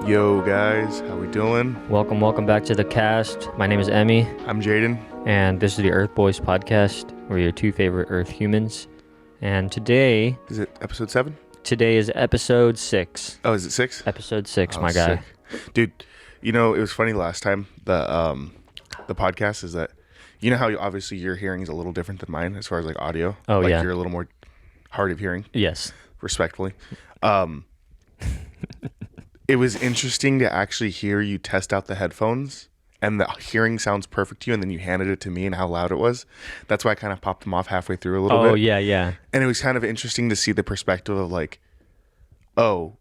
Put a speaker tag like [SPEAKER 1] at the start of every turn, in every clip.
[SPEAKER 1] Yo guys, how we doing?
[SPEAKER 2] Welcome back to the cast. My name is Emmy,
[SPEAKER 1] I'm Jaden.
[SPEAKER 2] and this is the Earthboys podcast. We're your two favorite Earth humans. And today
[SPEAKER 1] Is it episode 7?
[SPEAKER 2] is episode 6.
[SPEAKER 1] Oh, is it 6?
[SPEAKER 2] Episode 6,
[SPEAKER 1] Oh,
[SPEAKER 2] my guy.
[SPEAKER 1] sick. Dude, you know, it was funny last time, the podcast is that, you know how obviously your hearing is a little different than mine as far as like audio?
[SPEAKER 2] Oh,
[SPEAKER 1] like
[SPEAKER 2] yeah.
[SPEAKER 1] You're a little more hard of hearing,
[SPEAKER 2] Yes.
[SPEAKER 1] respectfully. It was interesting to actually hear you test out the headphones and the hearing sounds perfect to you, and then you handed it to me and how loud it was. That's why I kind of popped them off halfway through a little bit.
[SPEAKER 2] Oh, yeah.
[SPEAKER 1] And it was kind of interesting to see the perspective of like, oh,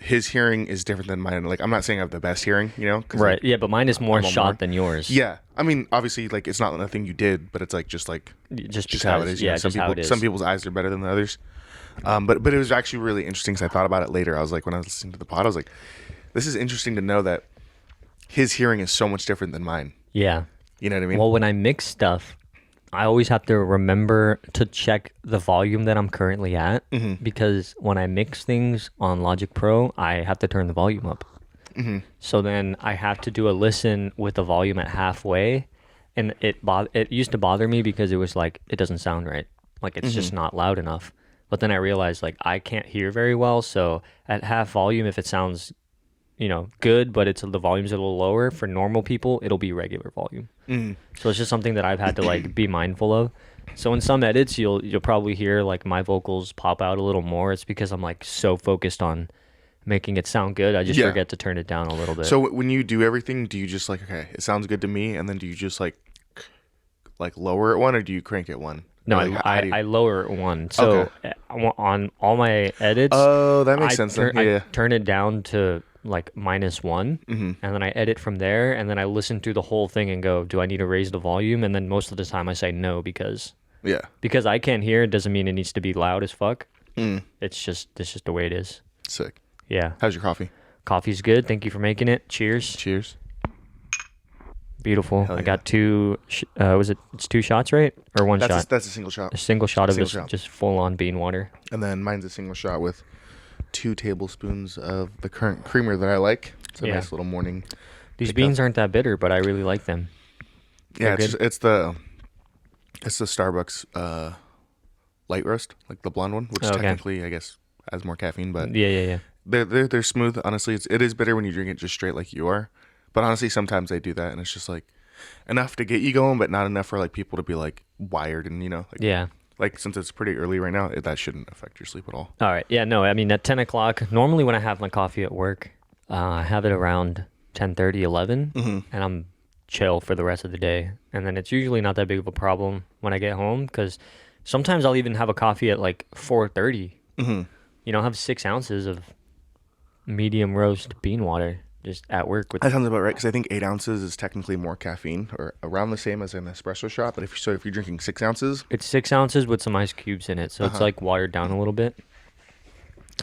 [SPEAKER 1] his hearing is different than mine. Like, I'm not saying I have the best hearing, you know? 'Cause,
[SPEAKER 2] Right.
[SPEAKER 1] like,
[SPEAKER 2] Yeah, but mine is more
[SPEAKER 1] I'm a
[SPEAKER 2] shot
[SPEAKER 1] more-
[SPEAKER 2] than yours.
[SPEAKER 1] yeah. I mean, obviously, like, it's not nothing you did, but it's like, just
[SPEAKER 2] Just
[SPEAKER 1] how it is.
[SPEAKER 2] Yeah,
[SPEAKER 1] You know,
[SPEAKER 2] just how it is.
[SPEAKER 1] Some people's eyes are better than the others. But it was actually really interesting because I thought about it later. I was like, when I was listening to the pod, I was like, this is interesting to know that his hearing is so much different than mine.
[SPEAKER 2] Yeah.
[SPEAKER 1] You know what I mean?
[SPEAKER 2] Well, when I mix stuff, I always have to remember to check the volume that I'm currently at because when I mix things on Logic Pro, I have to turn the volume up. So then I have to do a listen with the volume at halfway, and it used to bother me because it was like it doesn't sound right, like it's just not loud enough. But then I realized like I can't hear very well, so at half volume, if it sounds good, but the volume's a little lower for normal people, it'll be regular volume. So it's just something that I've had to like be mindful of. So in some edits, you'll probably hear like my vocals pop out a little more. It's because I'm like so focused on making it sound good, I just forget to turn it down a little bit.
[SPEAKER 1] So when you do everything, do you just like, okay, it sounds good to me, and then do you just like lower it one, or do you crank it one?
[SPEAKER 2] No,
[SPEAKER 1] Or, like, how do you-
[SPEAKER 2] I lower it one. So on all my edits,
[SPEAKER 1] Oh, that makes sense.
[SPEAKER 2] I turn it down to like -1, and then I edit from there, and then I listen through the whole thing and go, do I need to raise the volume? And then most of the time I say no because I can't hear. It doesn't mean it needs to be loud as fuck. It's just the way it is.
[SPEAKER 1] Sick.
[SPEAKER 2] Yeah.
[SPEAKER 1] How's your coffee?
[SPEAKER 2] Coffee's good. Thank you for making it. Cheers.
[SPEAKER 1] Cheers.
[SPEAKER 2] Beautiful.
[SPEAKER 1] Hell
[SPEAKER 2] I
[SPEAKER 1] yeah.
[SPEAKER 2] got it's 2 shots, right? Or one shot?
[SPEAKER 1] That's a single shot.
[SPEAKER 2] A single shot of
[SPEAKER 1] Single
[SPEAKER 2] this
[SPEAKER 1] shot.
[SPEAKER 2] just full on bean water.
[SPEAKER 1] And then mine's a single shot with 2 tablespoons of the current creamer that I like. It's a
[SPEAKER 2] Yeah.
[SPEAKER 1] nice little morning.
[SPEAKER 2] These
[SPEAKER 1] pick
[SPEAKER 2] beans
[SPEAKER 1] up.
[SPEAKER 2] aren't that bitter, but I really like them.
[SPEAKER 1] Yeah,
[SPEAKER 2] They're
[SPEAKER 1] it's the Starbucks light roast, like the blonde one, which
[SPEAKER 2] Okay.
[SPEAKER 1] technically I guess has more caffeine, but
[SPEAKER 2] Yeah.
[SPEAKER 1] they're smooth. Honestly, it is bitter when you drink it just straight like you are. But honestly, sometimes they do that, and it's just like enough to get you going, but not enough for like people to be like wired and like,
[SPEAKER 2] Yeah.
[SPEAKER 1] Like since it's pretty early right now, that shouldn't affect your sleep at all.
[SPEAKER 2] All right. Yeah, no, I mean, at 10 o'clock, normally when I have my coffee at work, I have it around 10:30, 11, and I'm chill for the rest of the day. And then it's usually not that big of a problem when I get home because sometimes I'll even have a coffee at like 4:30. Have 6 ounces of medium roast bean water just at work with.
[SPEAKER 1] That sounds about right because I think 8 ounces is technically more caffeine, or around the same as an espresso shot. But if you're drinking 6 ounces,
[SPEAKER 2] It's 6 ounces with some ice cubes in it, so it's like watered down a little bit.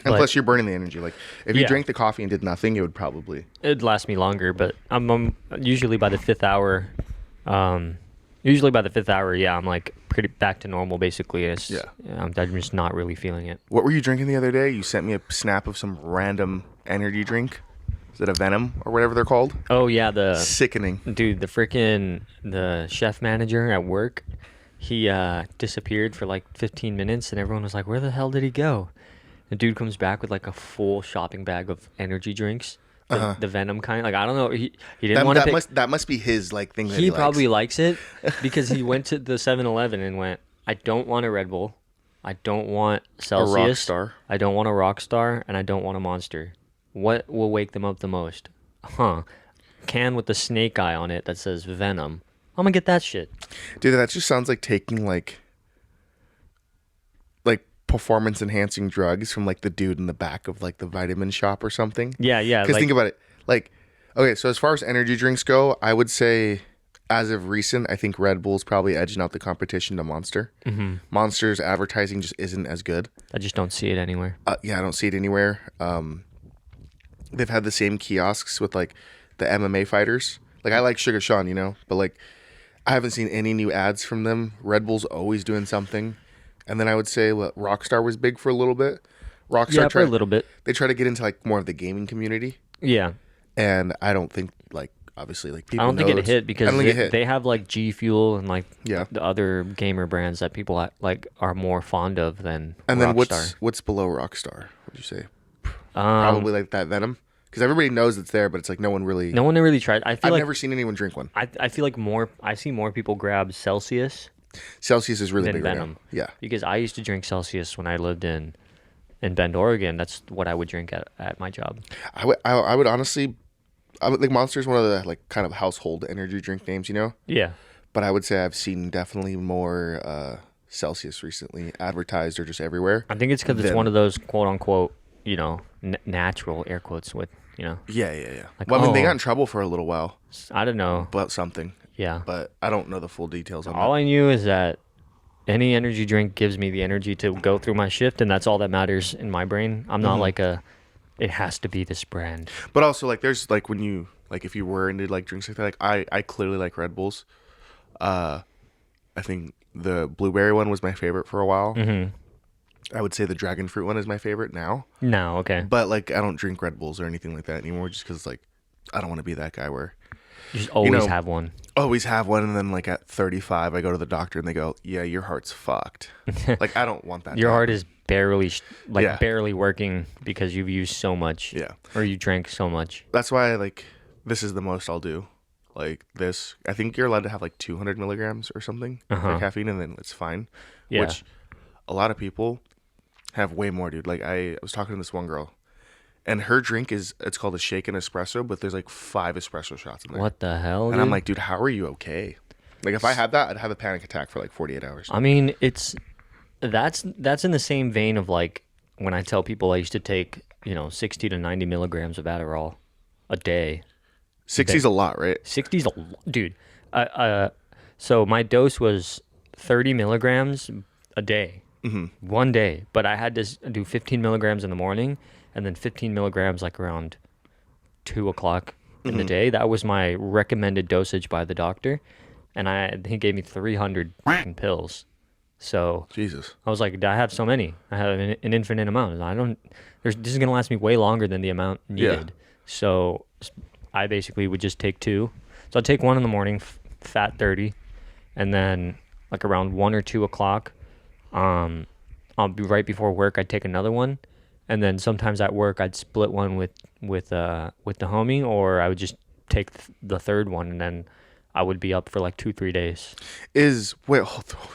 [SPEAKER 1] and
[SPEAKER 2] But-
[SPEAKER 1] plus you're burning the energy. Like if you
[SPEAKER 2] Yeah.
[SPEAKER 1] drank the coffee and did nothing, it would probably.
[SPEAKER 2] It'd last me longer, but I'm usually by the 5th hour. Yeah, I'm like pretty back to normal basically. I'm just not really feeling it.
[SPEAKER 1] What were you drinking the other day? You sent me a snap of some random energy drink. Is it a Venom or whatever they're called?
[SPEAKER 2] Oh yeah,
[SPEAKER 1] Sickening.
[SPEAKER 2] dude, the chef manager at work, he disappeared for like 15 minutes, and everyone was like, "Where the hell did he go?" The dude comes back with like a full shopping bag of energy drinks, the Venom kind. Like I don't know, he didn't want to pick.
[SPEAKER 1] That must be his like thing. That
[SPEAKER 2] He
[SPEAKER 1] likes.
[SPEAKER 2] probably likes it because he went to the 7-Eleven and went, I don't want a Red Bull. I don't want Celsius.
[SPEAKER 1] Rockstar.
[SPEAKER 2] I don't want a Rockstar. And I don't want a Monster. What will wake them up the most? Can with the snake eye on it that says Venom. I'm going to get that shit.
[SPEAKER 1] Dude, that just sounds like taking like performance enhancing drugs from like the dude in the back of like the vitamin shop or something.
[SPEAKER 2] Yeah.
[SPEAKER 1] Because think about it. Like, okay, so as far as energy drinks go, I would say as of recent, I think Red Bull's probably edging out the competition to Monster. Monster's advertising just isn't as good.
[SPEAKER 2] I just don't see it anywhere.
[SPEAKER 1] Yeah, I don't see it anywhere. They've had the same kiosks with like the MMA fighters. Like I like Sugar Sean, but like I haven't seen any new ads from them. Red Bull's always doing something. And then I would say Rockstar was big for a little bit. Rockstar
[SPEAKER 2] For a little bit.
[SPEAKER 1] They try to get into like more of the gaming community.
[SPEAKER 2] Yeah.
[SPEAKER 1] and I don't think like obviously like
[SPEAKER 2] I
[SPEAKER 1] people
[SPEAKER 2] don't
[SPEAKER 1] know
[SPEAKER 2] think it
[SPEAKER 1] it's-
[SPEAKER 2] hit
[SPEAKER 1] I
[SPEAKER 2] because
[SPEAKER 1] don't think it hit.
[SPEAKER 2] they have like G Fuel and like
[SPEAKER 1] Yeah.
[SPEAKER 2] the other gamer brands that people like are more fond of than
[SPEAKER 1] And then
[SPEAKER 2] Rockstar.
[SPEAKER 1] what's below Rockstar? Would you say
[SPEAKER 2] Um,
[SPEAKER 1] probably like that Venom? Because everybody knows it's there, but it's like no one really.
[SPEAKER 2] no one really tried. I feel
[SPEAKER 1] I've
[SPEAKER 2] like
[SPEAKER 1] never seen anyone drink one.
[SPEAKER 2] I feel like I see more people grab Celsius
[SPEAKER 1] Celsius is really
[SPEAKER 2] than
[SPEAKER 1] big right
[SPEAKER 2] Venom.
[SPEAKER 1] now. Yeah.
[SPEAKER 2] Because I used to drink Celsius when I lived in Bend, Oregon. That's what I would drink at my job.
[SPEAKER 1] I would honestly, I would like Monster's one of the like kind of household energy drink names, you know.
[SPEAKER 2] Yeah.
[SPEAKER 1] But I would say I've seen definitely more Celsius recently advertised or just everywhere.
[SPEAKER 2] I think it's because it's
[SPEAKER 1] Then-
[SPEAKER 2] one of those quote unquote, natural air quotes with,
[SPEAKER 1] Yeah.
[SPEAKER 2] Like,
[SPEAKER 1] Well, I mean, they
[SPEAKER 2] oh.
[SPEAKER 1] got in trouble for a little while
[SPEAKER 2] I don't know.
[SPEAKER 1] about something,
[SPEAKER 2] Yeah.
[SPEAKER 1] but I don't know the full details on
[SPEAKER 2] All
[SPEAKER 1] that.
[SPEAKER 2] I knew is that any energy drink gives me the energy to go through my shift, and that's all that matters in my brain. I'm not like it has to be this brand.
[SPEAKER 1] But also, like, there's like when you like if you were into like drinks like that, like I clearly like Red Bulls. I think the blueberry one was my favorite for a while.
[SPEAKER 2] Mm-hmm.
[SPEAKER 1] I would say the dragon fruit one is my favorite now.
[SPEAKER 2] No, okay.
[SPEAKER 1] But like, I don't drink Red Bulls or anything like that anymore, just because like I don't want to be that guy where
[SPEAKER 2] You just always
[SPEAKER 1] know,
[SPEAKER 2] have one.
[SPEAKER 1] always have one, and then like at 35, I go to the doctor and they go, "Yeah, your heart's fucked." Like I don't want that.
[SPEAKER 2] Your
[SPEAKER 1] to
[SPEAKER 2] heart
[SPEAKER 1] happen.
[SPEAKER 2] is barely
[SPEAKER 1] Yeah.
[SPEAKER 2] barely working because you've used so much.
[SPEAKER 1] Yeah.
[SPEAKER 2] Or you drank so much.
[SPEAKER 1] That's why like this is the most I'll do. Like this, I think you're allowed to have like 200 milligrams or something for caffeine, and then it's fine.
[SPEAKER 2] Yeah.
[SPEAKER 1] Which a lot of people have way more, dude. Like I was talking to this one girl, and her drink it's called a shaken espresso, but there's like 5 espresso shots in there.
[SPEAKER 2] What the hell?
[SPEAKER 1] And I'm
[SPEAKER 2] dude?
[SPEAKER 1] like, dude, how are you okay? Like if I had that, I'd have a panic attack for like 48 hours.
[SPEAKER 2] I mean, that's in the same vein of like when I tell people I used to take 60 to 90 milligrams of Adderall a day.
[SPEAKER 1] 60's a lot, right?
[SPEAKER 2] 60's dude. So my dose was 30 milligrams a day, one day. But I had to do 15 milligrams in the morning, and then 15 milligrams like around 2 o'clock in the day. That was my recommended dosage by the doctor, and he gave me 300 fucking pills. So
[SPEAKER 1] Jesus.
[SPEAKER 2] I was like, I have so many. I have an infinite amount. This is gonna last me way longer than the amount needed. So I basically would just take 2. So I'd take 1 in the morning, fat 30, and then like around 1 or 2 o'clock, I'll be right before work. I'd take another one, and then sometimes at work I'd split one with the homie, or I would just take the third one, and then I would be up for like 2-3 days.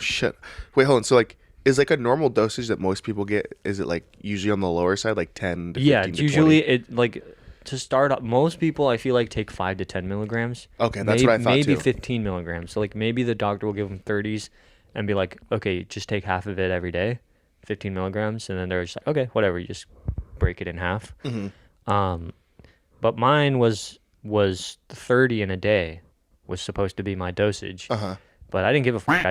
[SPEAKER 1] Shit. Wait, hold on. So like, is like a normal dosage that most people get? Is it like usually on the lower side, like 10 to 15
[SPEAKER 2] Yeah,
[SPEAKER 1] to
[SPEAKER 2] it's
[SPEAKER 1] 20?
[SPEAKER 2] usually it like to start up. Most people I feel like take 5 to 10 milligrams.
[SPEAKER 1] Okay, that's what I thought
[SPEAKER 2] Maybe
[SPEAKER 1] too.
[SPEAKER 2] 15 milligrams. So like maybe the doctor will give them 30s and be like, okay, just take half of it every day, 15 milligrams, and then they're just like, okay, whatever, you just break it in half. But mine was 30 in a day was supposed to be my dosage. But I didn't give a fuck.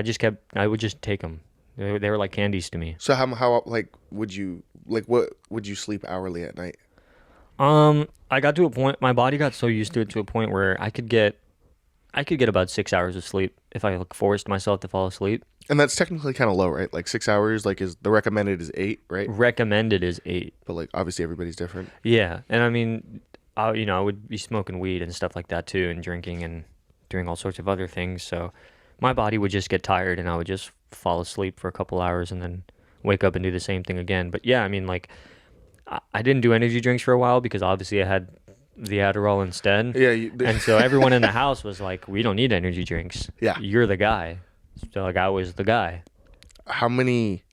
[SPEAKER 2] I would just take them. They were like candies to me.
[SPEAKER 1] So how like would you like what would you sleep hourly at night?
[SPEAKER 2] I got to a point. My body got so used to it to a point where I could get about 6 hours of sleep if I like forced myself to fall asleep.
[SPEAKER 1] And that's technically kind of low, right? Like 6 hours, like is the recommended is 8, right?
[SPEAKER 2] Recommended is 8.
[SPEAKER 1] But like obviously everybody's different.
[SPEAKER 2] Yeah, and I mean, I would be smoking weed and stuff like that too, and drinking and doing all sorts of other things. So my body would just get tired, and I would just fall asleep for a couple hours, and then wake up and do the same thing again. But yeah, I mean, like I didn't do energy drinks for a while because obviously I had the Adderall instead.
[SPEAKER 1] Yeah.
[SPEAKER 2] And so everyone in the house was like, "We don't need energy drinks.
[SPEAKER 1] Yeah.
[SPEAKER 2] You're the guy." So like I was the guy.
[SPEAKER 1] How many?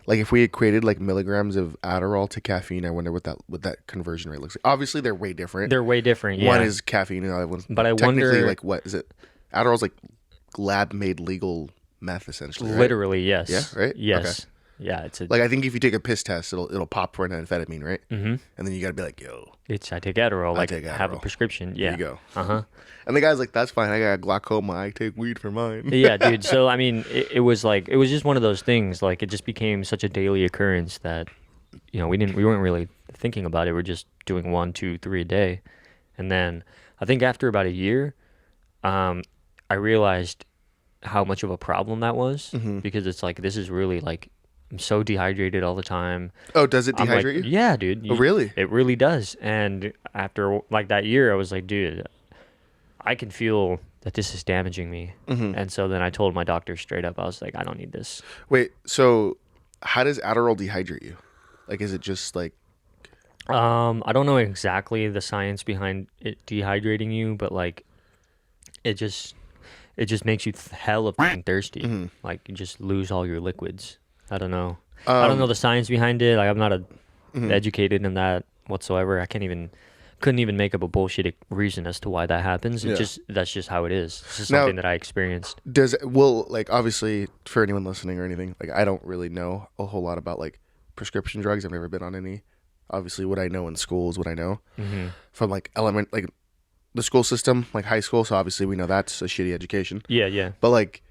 [SPEAKER 1] Like if we equated like milligrams of Adderall to caffeine, I wonder what that conversion rate looks like. Obviously, they're way different.
[SPEAKER 2] They're way different. Yeah.
[SPEAKER 1] One is caffeine, and the other one's.
[SPEAKER 2] But I
[SPEAKER 1] technically,
[SPEAKER 2] wonder-
[SPEAKER 1] like what is it? Adderall's like lab-made legal meth, essentially. Right?
[SPEAKER 2] Literally, yes.
[SPEAKER 1] Yeah, right?
[SPEAKER 2] Yes. Yeah, it's a.
[SPEAKER 1] Like I think if you take a piss test, it'll pop for an amphetamine, right? Mm-hmm. And then you gotta be like, yo,
[SPEAKER 2] I take Adderall. Like
[SPEAKER 1] take
[SPEAKER 2] have a
[SPEAKER 1] Adderall.
[SPEAKER 2] prescription. Yeah.
[SPEAKER 1] there you go.
[SPEAKER 2] Uh-huh.
[SPEAKER 1] And the guy's like, that's fine. I got glaucoma. I take weed for mine.
[SPEAKER 2] Yeah, dude. So I mean, it was just one of those things. Like it just became such a daily occurrence that, we weren't really thinking about it. We're just doing 1, 2, 3 a day, and then I think after about a year, I realized how much of a problem that was because it's like this is really like I'm so dehydrated all the time.
[SPEAKER 1] Oh, does it
[SPEAKER 2] I'm like,
[SPEAKER 1] dehydrate you?
[SPEAKER 2] yeah, dude.
[SPEAKER 1] Oh, really?
[SPEAKER 2] It really does. And after like that year, I was like, dude, I can feel that this is damaging me.
[SPEAKER 1] Mm-hmm.
[SPEAKER 2] And so then I told my doctor straight up, I was like, I don't need this.
[SPEAKER 1] Wait, so how does Adderall dehydrate you? Like, is it just like,
[SPEAKER 2] I don't know exactly the science behind it dehydrating you, but like it just makes you hella fucking thirsty.
[SPEAKER 1] mm-hmm.
[SPEAKER 2] Like you just lose all your liquids. I don't know. I don't know
[SPEAKER 1] um,
[SPEAKER 2] the science behind it. Like I'm not
[SPEAKER 1] mhm.
[SPEAKER 2] educated in that whatsoever. I couldn't even make up a bullshit reason as to why that happens.
[SPEAKER 1] Yeah.
[SPEAKER 2] That's just how it is. It's just
[SPEAKER 1] Now,
[SPEAKER 2] something that I experienced.
[SPEAKER 1] like, obviously, for anyone listening or anything, like, I don't really know a whole lot about, like, prescription drugs. I've never been on any. Obviously, what I know in school is what I know
[SPEAKER 2] Hmm.
[SPEAKER 1] from, like, the school system, like high school. So, obviously, we know that's a shitty education.
[SPEAKER 2] Yeah, yeah.
[SPEAKER 1] But, like,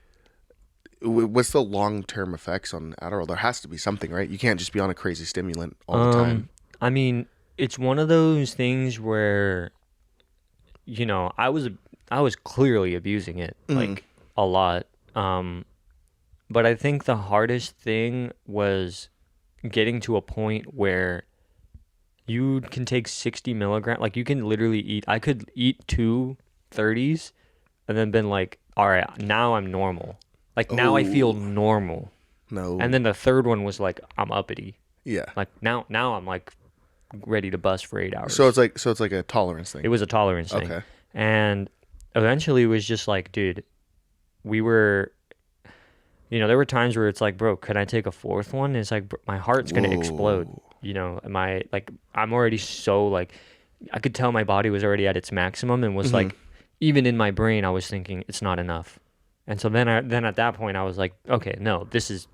[SPEAKER 1] what's the long-term effects on Adderall? There has to be something, right? You can't just be on a crazy stimulant all the time.
[SPEAKER 2] I mean, it's one of those things where, you know, I was clearly abusing it like a lot. But I think the hardest thing was getting to a point where you can take 60 milligrams. Like you can literally eat. I could eat 2 30s, and then been like, all right, now I'm normal. Like now I feel
[SPEAKER 1] Oh,
[SPEAKER 2] normal.
[SPEAKER 1] no.
[SPEAKER 2] And then the third one was like, I'm uppity.
[SPEAKER 1] Yeah.
[SPEAKER 2] Like now I'm like ready to bust for 8 hours.
[SPEAKER 1] So it's like a tolerance thing.
[SPEAKER 2] It was a tolerance thing.
[SPEAKER 1] Okay.
[SPEAKER 2] And eventually it was just like, dude, we were, you know, there were times where it's like, bro, can I take a fourth one? And it's like, my heart's going to explode.
[SPEAKER 1] Whoa.
[SPEAKER 2] You know, I'm already so like, I could tell my body was already at its maximum and was like, even in my brain, I was thinking it's not enough. And so then at that point I was like, okay, no, this is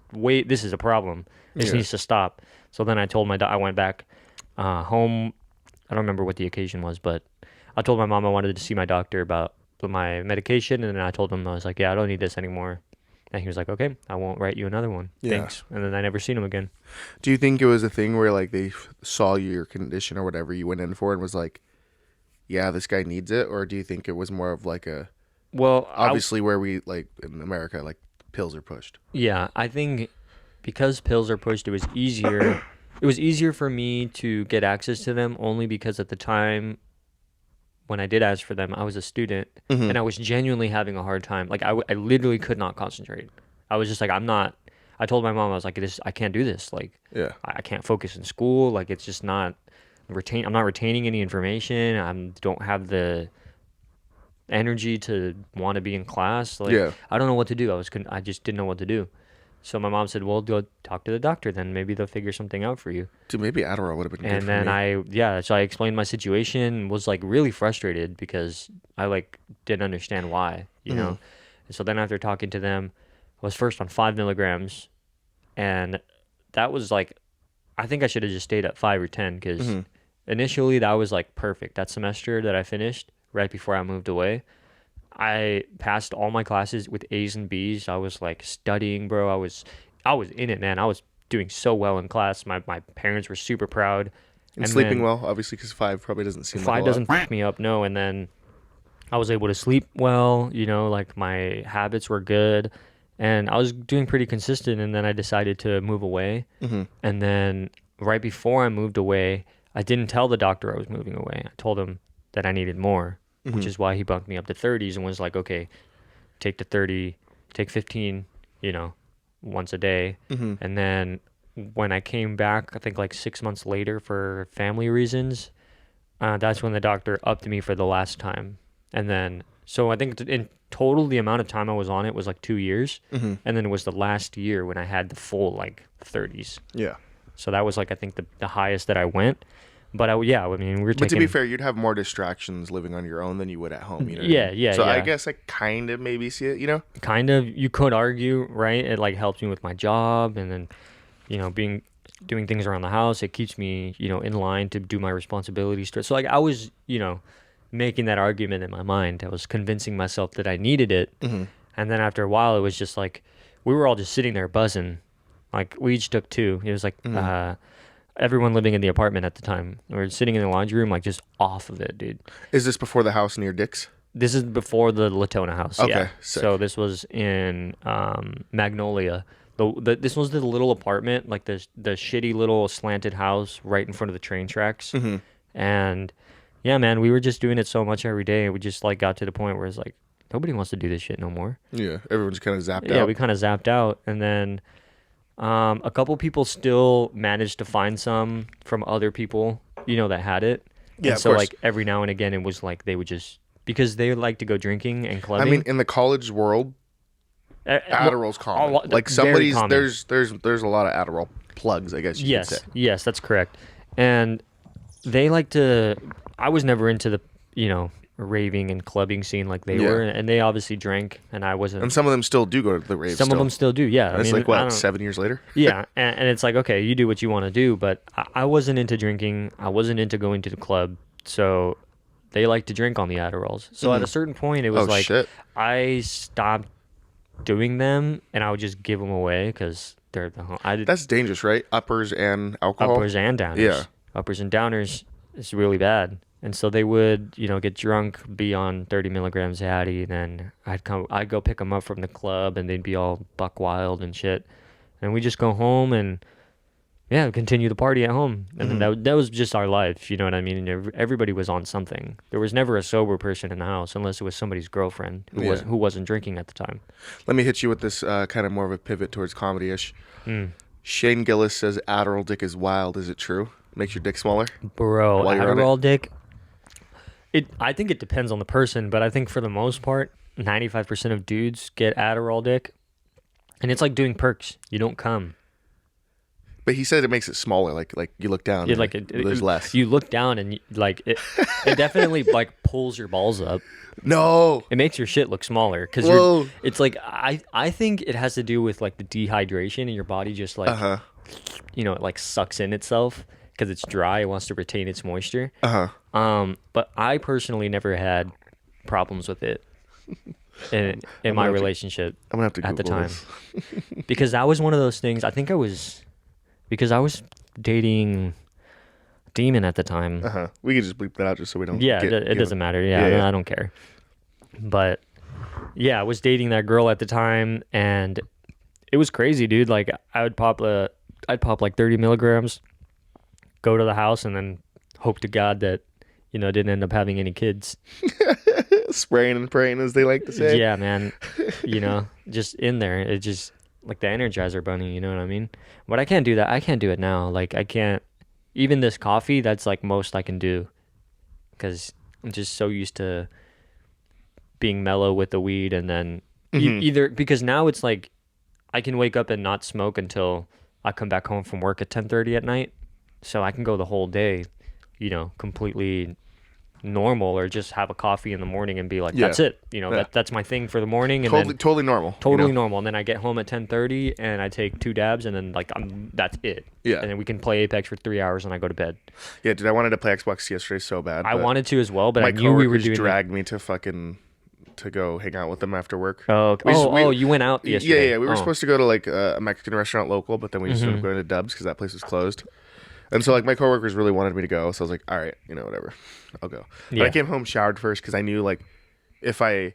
[SPEAKER 2] a problem. This
[SPEAKER 1] Yeah.
[SPEAKER 2] needs to stop. So then I told I went back home. I don't remember what the occasion was, but I told my mom I wanted to see my doctor about my medication, and then I told him I was like, yeah, I don't need this anymore. And he was like, okay, I won't write you another one.
[SPEAKER 1] Yeah.
[SPEAKER 2] Thanks. And then I never seen him again.
[SPEAKER 1] Do you think it was a thing where like they saw your condition or whatever you went in for and was like, yeah, this guy needs it? Or do you think it was more of like a,
[SPEAKER 2] Well,
[SPEAKER 1] obviously where we, like in America, like pills are pushed?
[SPEAKER 2] yeah, I think because pills are pushed, it was easier. It was easier for me to get access to them only because at the time when I did ask for them, I was a student and I was genuinely having a hard time. Like I literally could not concentrate. I was just like, I told my mom, I was like, I can't do this. Like,
[SPEAKER 1] Yeah.
[SPEAKER 2] I can't focus in school. Like, it's just not I'm not retaining any information. I don't have the energy to want to be in class. Like,
[SPEAKER 1] Yeah.
[SPEAKER 2] I don't know what to do. I just didn't know what to do. So my mom said, well, go talk to the doctor then. Maybe they'll figure something out for you.
[SPEAKER 1] Dude, maybe Adderall would have been good
[SPEAKER 2] And
[SPEAKER 1] for
[SPEAKER 2] then
[SPEAKER 1] me.
[SPEAKER 2] so I explained my situation, was like really frustrated because I like didn't understand why, you know? And so then after talking to them, I was first on 5 milligrams, and that was like, I think I should have just stayed at 5 or 10 because initially that was like perfect. That semester that I finished right before I moved away, I passed all my classes with A's and B's. I was like studying, bro. I was in it, man. I was doing so well in class. My parents were super proud.
[SPEAKER 1] And
[SPEAKER 2] And
[SPEAKER 1] sleeping
[SPEAKER 2] then
[SPEAKER 1] well, obviously, because 5 probably doesn't seem like a
[SPEAKER 2] 5
[SPEAKER 1] lot.
[SPEAKER 2] doesn't fuck me up, no. And then I was able to sleep well, you know, like my habits were good. And I was doing pretty consistent. And then I decided to move away. And then right before I moved away, I didn't tell the doctor I was moving away. I told him that I needed more, which is why he bumped me up to 30s and was like, okay, take the 30, take 15, you know, once a day. And then when I came back, I think like 6 months later for family reasons, that's when the doctor upped me for the last time. And then, so I think in total, the amount of time I was on it was like 2 years. And then it was the last year when I had the full like 30s.
[SPEAKER 1] Yeah.
[SPEAKER 2] So that was like, I think the highest that I went. But I mean, we were
[SPEAKER 1] But
[SPEAKER 2] taking.
[SPEAKER 1] to be fair, you'd have more distractions living on your own than you would at home. You know what I
[SPEAKER 2] Yeah,
[SPEAKER 1] mean?
[SPEAKER 2] yeah,
[SPEAKER 1] So I
[SPEAKER 2] yeah.
[SPEAKER 1] guess I kind of maybe see it, you know?
[SPEAKER 2] Kind of, you could argue, right? It like helps me with my job, and then, you know, doing things around the house. It keeps me, you know, in line to do my responsibilities. So like I was, you know, making that argument in my mind. I was convincing myself that I needed it. And then after a while, it was just like we were all just sitting there buzzing. Like we each took 2. It was like everyone living in the apartment at the time. We were sitting in the laundry room, like just off of it, dude.
[SPEAKER 1] Is this before the house near Dick's?
[SPEAKER 2] This is before the Latona house.
[SPEAKER 1] Okay,
[SPEAKER 2] Yeah.
[SPEAKER 1] sick.
[SPEAKER 2] So this was in Magnolia. This was the little apartment, like the shitty little slanted house right in front of the train tracks. And yeah, man, we were just doing it so much every day. We just like got to the point where it's like nobody wants to do this shit no more.
[SPEAKER 1] Yeah, everyone's kind of zapped out.
[SPEAKER 2] Yeah, we kind of zapped out, and then a couple people still managed to find some from other people, that had it.
[SPEAKER 1] Yeah,
[SPEAKER 2] and
[SPEAKER 1] of
[SPEAKER 2] so
[SPEAKER 1] course.
[SPEAKER 2] like every now and again, it was like they would just because they like to go drinking and
[SPEAKER 1] I
[SPEAKER 2] clubbing.
[SPEAKER 1] mean, in the college world, Adderall's common. Like
[SPEAKER 2] very
[SPEAKER 1] somebody's
[SPEAKER 2] common.
[SPEAKER 1] there's a lot of Adderall plugs, I guess you could say.
[SPEAKER 2] Yes, that's correct. And they like to. I was never into the raving and clubbing scene like they
[SPEAKER 1] Yeah.
[SPEAKER 2] were, and they obviously drank, and I wasn't.
[SPEAKER 1] And some of them still do go to the raves.
[SPEAKER 2] Some of them still do, yeah.
[SPEAKER 1] And it's like
[SPEAKER 2] I
[SPEAKER 1] what,
[SPEAKER 2] don't-
[SPEAKER 1] 7 years later?
[SPEAKER 2] Yeah, and it's like, okay, you do what you want to do, but I wasn't into drinking. I wasn't into going to the club, so they like to drink on the Adderalls. So at a certain point, it was
[SPEAKER 1] Oh,
[SPEAKER 2] like
[SPEAKER 1] shit.
[SPEAKER 2] I stopped doing them, and I would just give them away because they're
[SPEAKER 1] That's dangerous, right? Uppers and alcohol.
[SPEAKER 2] uppers and downers.
[SPEAKER 1] Yeah.
[SPEAKER 2] Uppers and downers is really bad. And so they would, get drunk, be on 30 milligrams of Hattie, and then I'd go pick them up from the club, and they'd be all buck wild and shit. And we just go home and, yeah, continue the party at home. And then that was just our life, you know what I mean? And everybody was on something. There was never a sober person in the house unless it was somebody's girlfriend who wasn't drinking at the time.
[SPEAKER 1] Let me hit you with this kind of more of a pivot towards comedy-ish.
[SPEAKER 2] Hmm.
[SPEAKER 1] Shane Gillis says Adderall dick is wild. Is it true? Makes your dick smaller?
[SPEAKER 2] Bro,
[SPEAKER 1] While you're on
[SPEAKER 2] Adderall dick. I think it depends on the person, but I think for the most part, 95% of dudes get Adderall dick, and it's like doing perks. You don't come.
[SPEAKER 1] But he said it makes it smaller. Like you look down,
[SPEAKER 2] Yeah,
[SPEAKER 1] and
[SPEAKER 2] like
[SPEAKER 1] there's less.
[SPEAKER 2] You look down and it definitely like pulls your balls up.
[SPEAKER 1] No.
[SPEAKER 2] It makes your shit look smaller because
[SPEAKER 1] Whoa.
[SPEAKER 2] it's like I think it has to do with like the dehydration and your body just like it like sucks in itself because it's dry. It wants to retain its moisture. But I personally never had problems with it in my relationship
[SPEAKER 1] I'm gonna have to
[SPEAKER 2] at the
[SPEAKER 1] Google
[SPEAKER 2] time
[SPEAKER 1] this.
[SPEAKER 2] because that was one of those things. I think I was dating Demon at the time.
[SPEAKER 1] We could just bleep that out just so we don't.
[SPEAKER 2] Yeah, it doesn't matter. Yeah,
[SPEAKER 1] Yeah.
[SPEAKER 2] I don't care. But yeah, I was dating that girl at the time, and it was crazy, dude. Like I'd pop like 30 milligrams, go to the house, and then hope to God that didn't end up having any kids.
[SPEAKER 1] Spraying and praying, as they like to say.
[SPEAKER 2] Yeah, man. Just in there, it just like the Energizer Bunny. You know what I mean? But I can't do that. I can't do it now. Like I can't. Even this coffee, that's like most I can do, because I'm just so used to being mellow with the weed, and then either because now it's like I can wake up and not smoke until I come back home from work at 10:30 at night, so I can go the whole day, completely normal, or just have a coffee in the morning and be like, that's it. That's my thing for the morning, and
[SPEAKER 1] Totally normal.
[SPEAKER 2] totally normal. And then I get home at 10:30 and I take 2 dabs, and then like that's it.
[SPEAKER 1] Yeah.
[SPEAKER 2] And then we can play Apex for 3 hours, and I go to bed.
[SPEAKER 1] Yeah, dude, I wanted to play Xbox yesterday so bad.
[SPEAKER 2] I wanted to as well, but
[SPEAKER 1] my
[SPEAKER 2] I knew we were
[SPEAKER 1] coworkers
[SPEAKER 2] doing
[SPEAKER 1] dragged me to go hang out with them after work.
[SPEAKER 2] Oh, you went out yesterday.
[SPEAKER 1] Yeah. We were supposed to go to like a Mexican restaurant local, but then we just ended up going to Dubs because that place was closed. And so like my coworkers really wanted me to go, so I was like, all right, whatever, I'll go. But I came home, showered first, because I knew like if I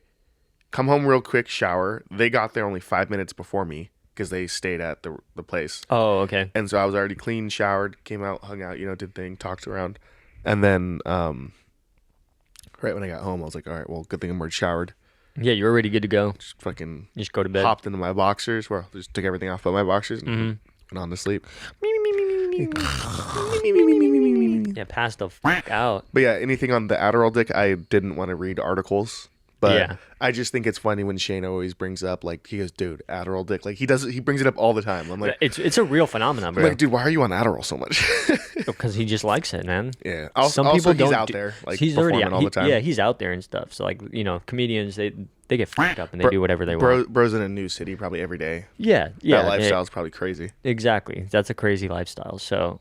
[SPEAKER 1] come home real quick, shower, they got there only 5 minutes before me because they stayed at the place.
[SPEAKER 2] Oh, okay.
[SPEAKER 1] And so I was already clean, showered, came out, hung out, did thing, talked around, and then right when I got home, I was like, all right, well, good thing I'm already showered.
[SPEAKER 2] Yeah, you were already good to go.
[SPEAKER 1] Just fucking
[SPEAKER 2] You just go to bed.
[SPEAKER 1] hopped into my boxers, where I just took everything off but my boxers and went on to sleep.
[SPEAKER 2] Yeah, pass the fuck out.
[SPEAKER 1] But yeah, anything on the Adderall dick, I didn't want to read articles. But
[SPEAKER 2] Yeah.
[SPEAKER 1] I just think it's funny when Shane always brings up, like, he goes, dude, Adderall dick. Like, he brings it up all the time. I'm like,
[SPEAKER 2] It's a real phenomenon, bro.
[SPEAKER 1] dude, why are you on Adderall so much?
[SPEAKER 2] Because he just likes it, man.
[SPEAKER 1] Yeah.
[SPEAKER 2] Some
[SPEAKER 1] Also,
[SPEAKER 2] people
[SPEAKER 1] he's
[SPEAKER 2] don't.
[SPEAKER 1] out there, like,
[SPEAKER 2] he's
[SPEAKER 1] performing
[SPEAKER 2] already
[SPEAKER 1] all the time.
[SPEAKER 2] Yeah, he's out there and stuff. So like, comedians they get fucked up and they do whatever they want.
[SPEAKER 1] Bro's in a new city probably every day.
[SPEAKER 2] Yeah.
[SPEAKER 1] That lifestyle's probably crazy.
[SPEAKER 2] Exactly. That's a crazy lifestyle. So,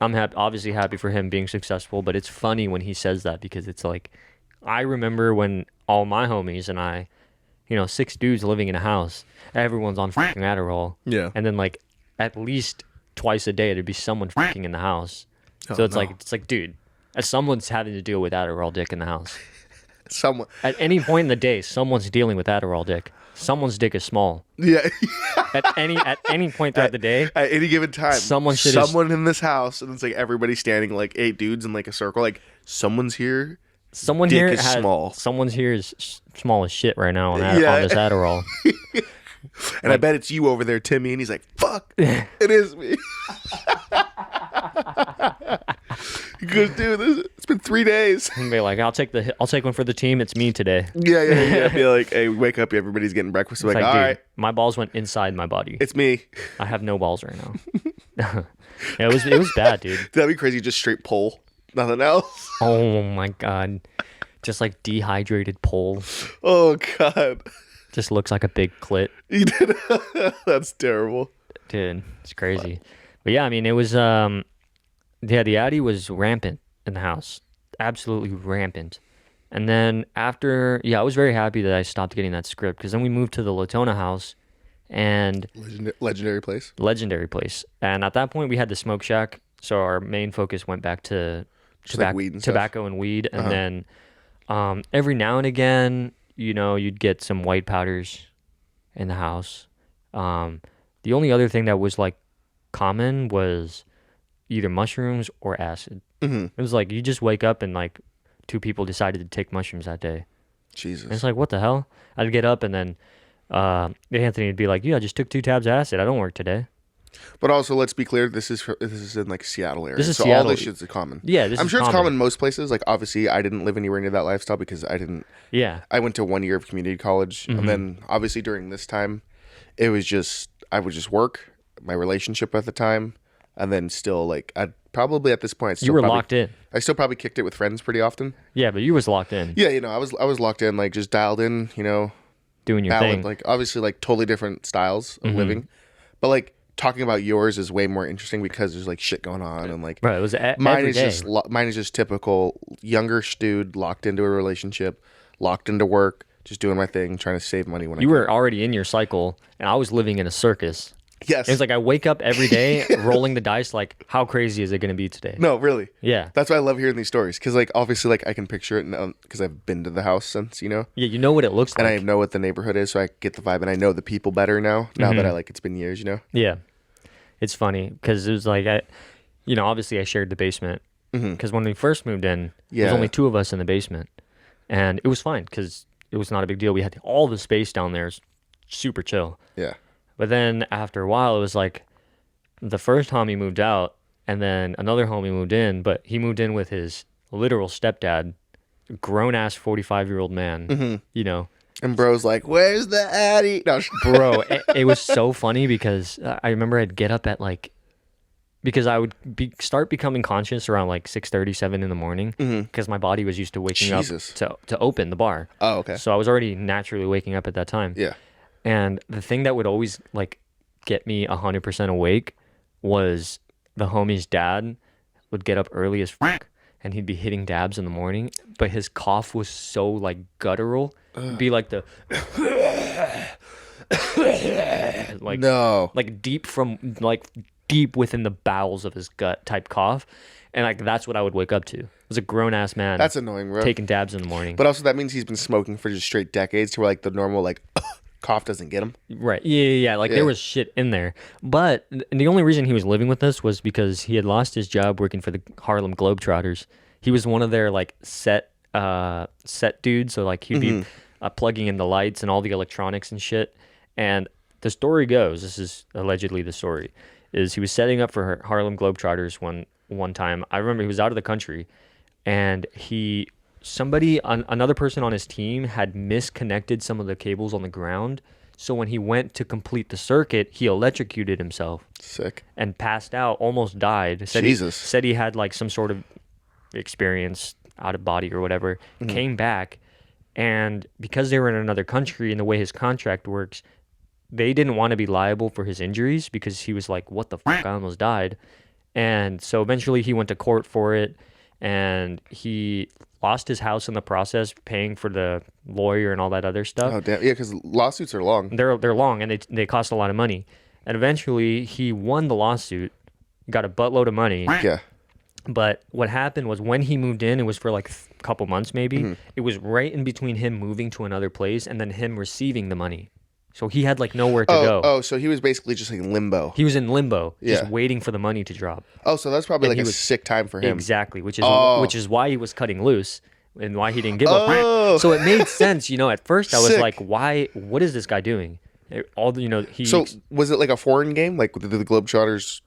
[SPEAKER 2] I'm obviously happy for him being successful, but it's funny when he says that because it's like, I remember when all my homies and I, 6 dudes living in a house, everyone's on fucking Adderall.
[SPEAKER 1] Yeah.
[SPEAKER 2] And then like at least twice a day there'd be someone fucking in the house.
[SPEAKER 1] Oh,
[SPEAKER 2] So it's
[SPEAKER 1] no.
[SPEAKER 2] like, dude, someone's having to deal with Adderall dick in the house.
[SPEAKER 1] Someone.
[SPEAKER 2] At any point in the day, someone's dealing with Adderall dick. Someone's dick is small.
[SPEAKER 1] Yeah.
[SPEAKER 2] At any point throughout the day,
[SPEAKER 1] At any given time,
[SPEAKER 2] someone
[SPEAKER 1] in this house, and it's like everybody standing like 8 dudes in like a circle. Like someone's here.
[SPEAKER 2] someone
[SPEAKER 1] Dick
[SPEAKER 2] here
[SPEAKER 1] is
[SPEAKER 2] has
[SPEAKER 1] small.
[SPEAKER 2] Someone's here is small as shit right now on,
[SPEAKER 1] Yeah.
[SPEAKER 2] on this Adderall.
[SPEAKER 1] And I bet it's you over there, Timmy. And he's like, "Fuck, it is me." He goes, "Dude, it's been 3 days."
[SPEAKER 2] And be like, I'll take one for the team. It's me today.
[SPEAKER 1] Yeah. Be like, "Hey, wake up! Everybody's getting breakfast."
[SPEAKER 2] It's
[SPEAKER 1] Like, all
[SPEAKER 2] dude,
[SPEAKER 1] right,
[SPEAKER 2] my balls went inside my body.
[SPEAKER 1] it's me.
[SPEAKER 2] I have no balls right now. Yeah, it was bad, dude.
[SPEAKER 1] That'd be crazy. Just straight pull, nothing else.
[SPEAKER 2] Oh my god, just like dehydrated pole.
[SPEAKER 1] Oh god,
[SPEAKER 2] Just looks like a big clit,
[SPEAKER 1] you did. That's terrible.
[SPEAKER 2] dude. It's crazy. But yeah, I mean, it was the Addy was rampant in the house, absolutely rampant. And then after, yeah, I was very happy that I stopped getting that script because then we moved to the Latona house and
[SPEAKER 1] Legendary place.
[SPEAKER 2] legendary place. And at that point, we had the smoke shack, so our main focus went back to
[SPEAKER 1] Just like weed and stuff.
[SPEAKER 2] tobacco and weed. And then every now and again, you'd get some white powders in the house. The only other thing that was like common was either mushrooms or acid.
[SPEAKER 1] Mm-hmm.
[SPEAKER 2] It was like you just wake up and like 2 people decided to take mushrooms that day.
[SPEAKER 1] Jesus.
[SPEAKER 2] And it's like, what the hell? I'd get up and then Anthony would be like, "Yeah, I just took 2 tabs of acid. I don't work today."
[SPEAKER 1] But also, let's be clear. This is in like Seattle area.
[SPEAKER 2] This is
[SPEAKER 1] so
[SPEAKER 2] Seattle.
[SPEAKER 1] all this shit's common.
[SPEAKER 2] Yeah,
[SPEAKER 1] I'm sure it's common in most places. Like obviously, I didn't live anywhere near that lifestyle because I didn't.
[SPEAKER 2] Yeah.
[SPEAKER 1] I went to 1 year of community college, and then obviously during this time, it was just I would just work, my relationship at the time, and then still like I'd probably at this point
[SPEAKER 2] You were locked in.
[SPEAKER 1] I still probably kicked it with friends pretty often.
[SPEAKER 2] Yeah, but you was locked in.
[SPEAKER 1] Yeah, I was locked in, like just dialed in,
[SPEAKER 2] Doing your
[SPEAKER 1] balanced,
[SPEAKER 2] thing.
[SPEAKER 1] like obviously like totally different styles of living, but like talking about yours is way more interesting because there's like shit going on and like
[SPEAKER 2] Bro, it was
[SPEAKER 1] mine
[SPEAKER 2] every
[SPEAKER 1] is
[SPEAKER 2] day.
[SPEAKER 1] mine is just typical younger dude locked into a relationship, locked into work, just doing my thing, trying to save money when
[SPEAKER 2] You were already in your cycle, and I was living in a circus.
[SPEAKER 1] Yes.
[SPEAKER 2] It's like I wake up every day rolling the dice like, how crazy is it going to be today?
[SPEAKER 1] No, really.
[SPEAKER 2] Yeah.
[SPEAKER 1] That's why I love hearing these stories because like obviously like I can picture it because I've been to the house since
[SPEAKER 2] Yeah, you know what it looks
[SPEAKER 1] and
[SPEAKER 2] like.
[SPEAKER 1] I know what the neighborhood is, so I get the vibe and I know the people better now that I like it's been years.
[SPEAKER 2] Yeah. It's funny because it was like, obviously I shared the basement because when we first moved in, there was
[SPEAKER 1] Yeah.
[SPEAKER 2] only 2 of us in the basement. And it was fine because it was not a big deal. We had all the space down there. It's super chill.
[SPEAKER 1] Yeah.
[SPEAKER 2] But then after a while, it was like the first homie moved out and then another homie moved in, but he moved in with his literal stepdad, grown ass 45-year-old man,
[SPEAKER 1] And bro's like, "Where's the Addy?" No.
[SPEAKER 2] Bro, it was so funny because I remember I'd get up at like, because I would start becoming conscious around like 6:30, 7 in the morning because my body was used to waking
[SPEAKER 1] Jesus.
[SPEAKER 2] up to open the bar.
[SPEAKER 1] Oh, okay.
[SPEAKER 2] So I was already naturally waking up at that time.
[SPEAKER 1] Yeah.
[SPEAKER 2] And the thing that would always like get me 100% awake was the homie's dad would get up early as fuck and he'd be hitting dabs in the morning, but his cough was so like guttural. It'd be like the like
[SPEAKER 1] No.
[SPEAKER 2] like deep within the bowels of his gut type cough, and like that's what I would wake up to. It was a grown ass man.
[SPEAKER 1] That's annoying, bro.
[SPEAKER 2] Taking dabs in the morning.
[SPEAKER 1] But also that means he's been smoking for just straight decades to where like the normal like cough doesn't get him.
[SPEAKER 2] Right. Yeah. Like there was shit in there. But the only reason he was living with us was because he had lost his job working for the Harlem Globetrotters. He was one of their like set dudes. So like he'd be plugging in the lights and all the electronics and shit. And the story goes, this is allegedly the story, is he was setting up for Harlem Globetrotters one time. I remember he was out of the country and another person on his team had misconnected some of the cables on the ground. So when he went to complete the circuit, he electrocuted himself
[SPEAKER 1] Sick.
[SPEAKER 2] and passed out, almost died. Said he had like some sort of experience out of body or whatever, came back. And because they were in another country and the way his contract works, they didn't want to be liable for his injuries because he was like, what the fuck, I almost died. And so eventually he went to court for it and he lost his house in the process, paying for the lawyer and all that other stuff.
[SPEAKER 1] Oh damn! Yeah, because lawsuits are long.
[SPEAKER 2] They're long and they cost a lot of money. And eventually he won the lawsuit, got a buttload of money,
[SPEAKER 1] Yeah.
[SPEAKER 2] But what happened was when he moved in, it was for like a couple months maybe.
[SPEAKER 1] Mm-hmm.
[SPEAKER 2] It was right in between him moving to another place and then him receiving the money. So he had like nowhere to go.
[SPEAKER 1] Oh, so he was basically just like in limbo.
[SPEAKER 2] He was in limbo, just
[SPEAKER 1] Yeah.
[SPEAKER 2] waiting for the money to drop.
[SPEAKER 1] Oh, so that's probably
[SPEAKER 2] And
[SPEAKER 1] like
[SPEAKER 2] he
[SPEAKER 1] a
[SPEAKER 2] was-
[SPEAKER 1] sick time for him.
[SPEAKER 2] Exactly, which
[SPEAKER 1] Oh.
[SPEAKER 2] is why he was cutting loose and why he didn't give
[SPEAKER 1] Oh.
[SPEAKER 2] up. So it made sense, you know. At first, I was
[SPEAKER 1] Sick.
[SPEAKER 2] like, "Why? What is this guy doing?" All the, you know, he
[SPEAKER 1] So
[SPEAKER 2] it
[SPEAKER 1] was it like a foreign game? Like did the Globetrotters,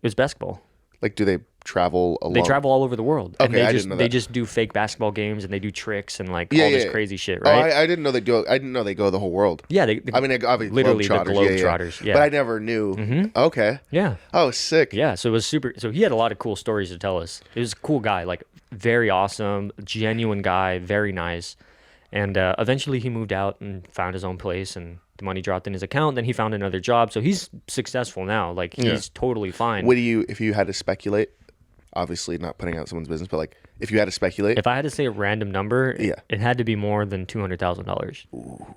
[SPEAKER 2] was basketball.
[SPEAKER 1] like do they travel along?
[SPEAKER 2] They travel all over the world, and
[SPEAKER 1] Okay, I
[SPEAKER 2] they
[SPEAKER 1] didn't know
[SPEAKER 2] they
[SPEAKER 1] that.
[SPEAKER 2] just do fake basketball games and they do tricks and like
[SPEAKER 1] Yeah,
[SPEAKER 2] all this
[SPEAKER 1] yeah.
[SPEAKER 2] crazy shit,
[SPEAKER 1] Oh,
[SPEAKER 2] right?
[SPEAKER 1] I didn't know they do. I didn't know they go the whole world.
[SPEAKER 2] Yeah,
[SPEAKER 1] I mean, obviously,
[SPEAKER 2] literally the
[SPEAKER 1] Globetrotters,
[SPEAKER 2] Globetrotters, yeah.
[SPEAKER 1] But I never knew. Okay.
[SPEAKER 2] yeah.
[SPEAKER 1] Oh, sick.
[SPEAKER 2] Yeah, so it was super. So he had a lot of cool stories to tell us. He was a cool guy, like very awesome, genuine guy, very nice. And eventually he moved out and found his own place, and the money dropped in his account. Then he found another job, so he's successful now. Like he's totally fine.
[SPEAKER 1] What do you, if you had to speculate? Obviously, not putting out someone's business, but like if you had to speculate,
[SPEAKER 2] If I had to say a random number,
[SPEAKER 1] Yeah.
[SPEAKER 2] it had to be more than $200,000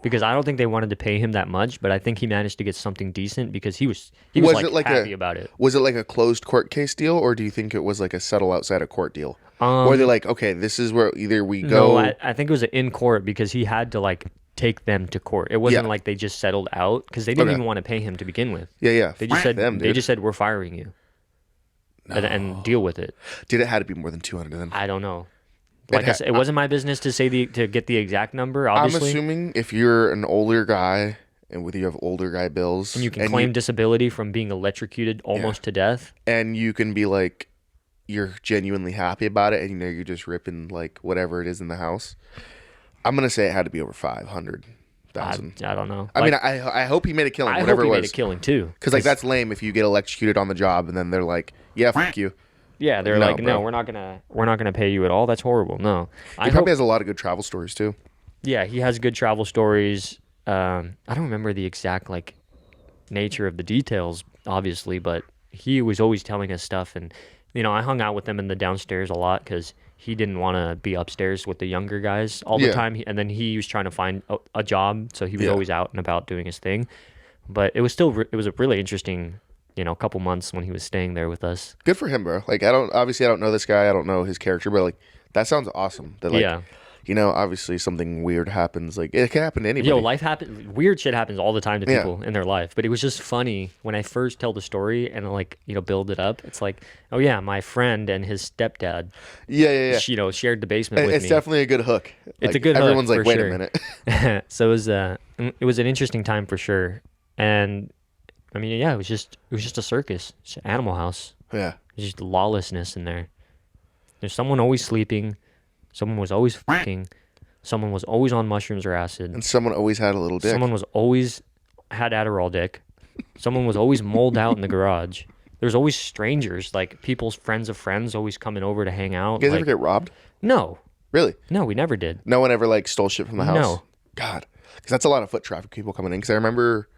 [SPEAKER 2] because I don't think they wanted to pay him that much. But I think he managed to get something decent because he was
[SPEAKER 1] Was
[SPEAKER 2] like
[SPEAKER 1] it like
[SPEAKER 2] happy about it.
[SPEAKER 1] Was it like a closed court case deal, or do you think it was like a settle outside of court deal? Or they're like, okay, this is where either we go.
[SPEAKER 2] No, I think it was in court because he had to like take them to court. It wasn't
[SPEAKER 1] Yeah.
[SPEAKER 2] like they just settled out because they didn't
[SPEAKER 1] Okay.
[SPEAKER 2] even want to pay him to begin with.
[SPEAKER 1] Yeah.
[SPEAKER 2] They just
[SPEAKER 1] Fuck
[SPEAKER 2] said
[SPEAKER 1] them,
[SPEAKER 2] they
[SPEAKER 1] dude.
[SPEAKER 2] just said we're firing you, and deal with it.
[SPEAKER 1] Did it had to be more than 200 then?
[SPEAKER 2] I don't know. Like I said, it wasn't my business to say to get the exact number.
[SPEAKER 1] I'm
[SPEAKER 2] Obviously,
[SPEAKER 1] assuming if you're an older guy and with you have older guy bills,
[SPEAKER 2] and you can claim disability from being electrocuted almost to death.
[SPEAKER 1] and you can be like, you're genuinely happy about it, and you know you're just ripping like whatever it is in the house. I'm gonna say it had to be over 500,000.
[SPEAKER 2] I don't know.
[SPEAKER 1] I
[SPEAKER 2] Like,
[SPEAKER 1] mean, I hope he made a killing,
[SPEAKER 2] I
[SPEAKER 1] whatever
[SPEAKER 2] hope he
[SPEAKER 1] it
[SPEAKER 2] made a
[SPEAKER 1] was,
[SPEAKER 2] killing too.
[SPEAKER 1] because like that's lame if you get electrocuted on the job and then they're like, yeah, fuck you.
[SPEAKER 2] Yeah, they're
[SPEAKER 1] No,
[SPEAKER 2] like, no,
[SPEAKER 1] bro.
[SPEAKER 2] we're not gonna pay you at all. That's horrible. No,
[SPEAKER 1] He
[SPEAKER 2] I hope.
[SPEAKER 1] probably has a lot of good travel stories too.
[SPEAKER 2] Yeah, he has good travel stories. I don't remember the exact like nature of the details, obviously, but he was always telling us stuff, and you know, I hung out with him in the downstairs a lot because he didn't want to be upstairs with the younger guys all the
[SPEAKER 1] Yeah.
[SPEAKER 2] time, and then he was trying to find a job, so he was
[SPEAKER 1] Yeah.
[SPEAKER 2] always out and about doing his thing. But it was still it was a really interesting, you know, couple months when he was staying there with us.
[SPEAKER 1] Good for him, bro. Like I don't know this guy, I don't know his character, but like that sounds awesome. That like,
[SPEAKER 2] Yeah.
[SPEAKER 1] you know, obviously something weird happens. Like it can happen to anybody.
[SPEAKER 2] Yo, life happens. Weird shit happens all the time to
[SPEAKER 1] Yeah.
[SPEAKER 2] people in their life. But it was just funny when I first tell the story and like, you know, build it up. It's like, oh yeah, my friend and his stepdad,
[SPEAKER 1] yeah.
[SPEAKER 2] you know, shared the basement with
[SPEAKER 1] It's
[SPEAKER 2] me.
[SPEAKER 1] definitely a good hook.
[SPEAKER 2] It's
[SPEAKER 1] Like,
[SPEAKER 2] a good hook,
[SPEAKER 1] everyone's like,
[SPEAKER 2] for
[SPEAKER 1] wait
[SPEAKER 2] sure.
[SPEAKER 1] a minute.
[SPEAKER 2] So it was an interesting time for sure. And I mean, yeah, it was just a circus, it's an animal house.
[SPEAKER 1] Yeah.
[SPEAKER 2] There's just lawlessness in there. There's someone always sleeping, someone was always fucking, someone was always on mushrooms or acid.
[SPEAKER 1] And someone always had a little dick.
[SPEAKER 2] Someone was always had Adderall dick. Someone was always mulled out in the garage. There's always strangers, like people's friends of friends, always coming over to hang out.
[SPEAKER 1] You guys
[SPEAKER 2] like,
[SPEAKER 1] ever get robbed?
[SPEAKER 2] no,
[SPEAKER 1] Really?
[SPEAKER 2] we never did.
[SPEAKER 1] No one ever like stole shit from the house?
[SPEAKER 2] No.
[SPEAKER 1] God. Because that's a lot of foot traffic, people coming in. Because I remember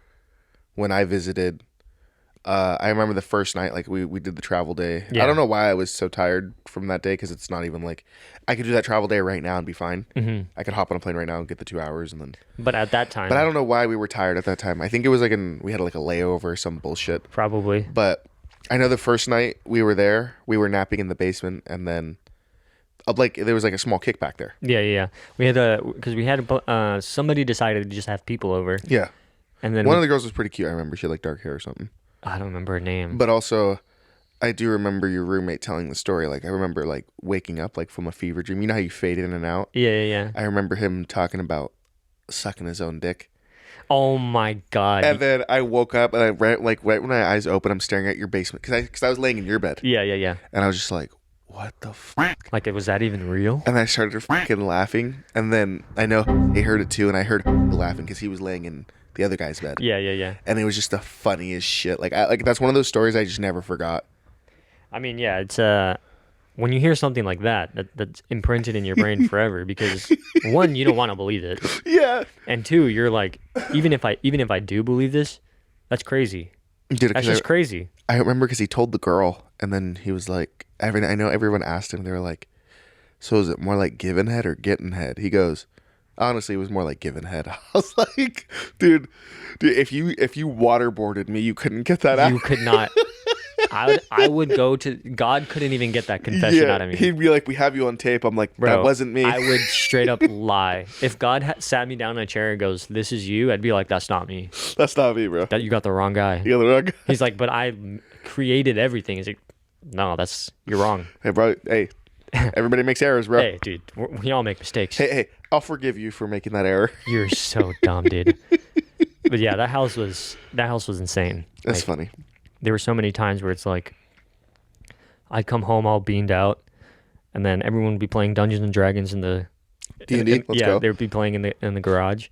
[SPEAKER 1] when I visited, I remember the first night, like we did the travel day.
[SPEAKER 2] Yeah.
[SPEAKER 1] I don't know why I was so tired from that day, because it's not even like, I could do that travel day right now and be fine. Mm-hmm. I could hop on a plane right now and get the 2 hours and then.
[SPEAKER 2] But at that time,
[SPEAKER 1] But I don't know why we were tired at that time. I think it was like we had like a layover or some bullshit.
[SPEAKER 2] probably.
[SPEAKER 1] But I know the first night we were there, we were napping in the basement, and then like there was like a small kickback there.
[SPEAKER 2] Yeah. We had because we had somebody decided to just have people over,
[SPEAKER 1] Yeah.
[SPEAKER 2] and then
[SPEAKER 1] One of the girls was pretty cute. I remember she had like dark hair or something.
[SPEAKER 2] I don't remember her name.
[SPEAKER 1] But also, I do remember your roommate telling the story. Like I remember like waking up like from a fever dream. You know how you fade in and out?
[SPEAKER 2] Yeah.
[SPEAKER 1] I remember him talking about sucking his own dick.
[SPEAKER 2] Oh my god.
[SPEAKER 1] And then I woke up and right when my eyes open, I'm staring at your basement because I was laying in your bed.
[SPEAKER 2] Yeah.
[SPEAKER 1] And I was just like, what the fuck?
[SPEAKER 2] Like, was that even real?
[SPEAKER 1] And I started fucking laughing. And then I know he heard it too. And I heard him laughing because he was laying in the other guy's bed.
[SPEAKER 2] Yeah.
[SPEAKER 1] And it was just the funniest shit. Like that's one of those stories I just never forgot.
[SPEAKER 2] I mean, yeah, it's when you hear something like that's imprinted in your brain forever because one, you don't want to believe it,
[SPEAKER 1] Yeah.
[SPEAKER 2] and two, you're like, even if I do believe this, that's crazy.
[SPEAKER 1] Dude,
[SPEAKER 2] That's just crazy.
[SPEAKER 1] I remember because he told the girl, and then he was like, I know everyone asked him, they were like, so is it more like giving head or getting head? He goes, honestly, it was more like giving head. I was like, dude, if you waterboarded me, you couldn't get that out.
[SPEAKER 2] You could not. I would go to God. Couldn't even get that confession out of me.
[SPEAKER 1] He'd be like, "We have you on tape." I'm like,
[SPEAKER 2] Bro,
[SPEAKER 1] "That wasn't me."
[SPEAKER 2] I would straight up lie. If God sat me down in a chair and goes, "This is you," I'd be like, "That's not me.
[SPEAKER 1] That's not me, bro.
[SPEAKER 2] That you got the wrong guy."
[SPEAKER 1] You're the wrong guy.
[SPEAKER 2] He's like, "But I created everything." He's like, "No, you're wrong."
[SPEAKER 1] Hey, bro. Hey, everybody makes errors, bro.
[SPEAKER 2] Hey, dude, we all make mistakes.
[SPEAKER 1] Hey, I'll forgive you for making that error.
[SPEAKER 2] You're so dumb, dude. But yeah, that house was insane.
[SPEAKER 1] That's
[SPEAKER 2] Like,
[SPEAKER 1] funny.
[SPEAKER 2] there were so many times where it's like, I'd come home all beamed out, and then everyone would be playing Dungeons and Dragons in the
[SPEAKER 1] D&D. Let's go.
[SPEAKER 2] they would be playing in the garage,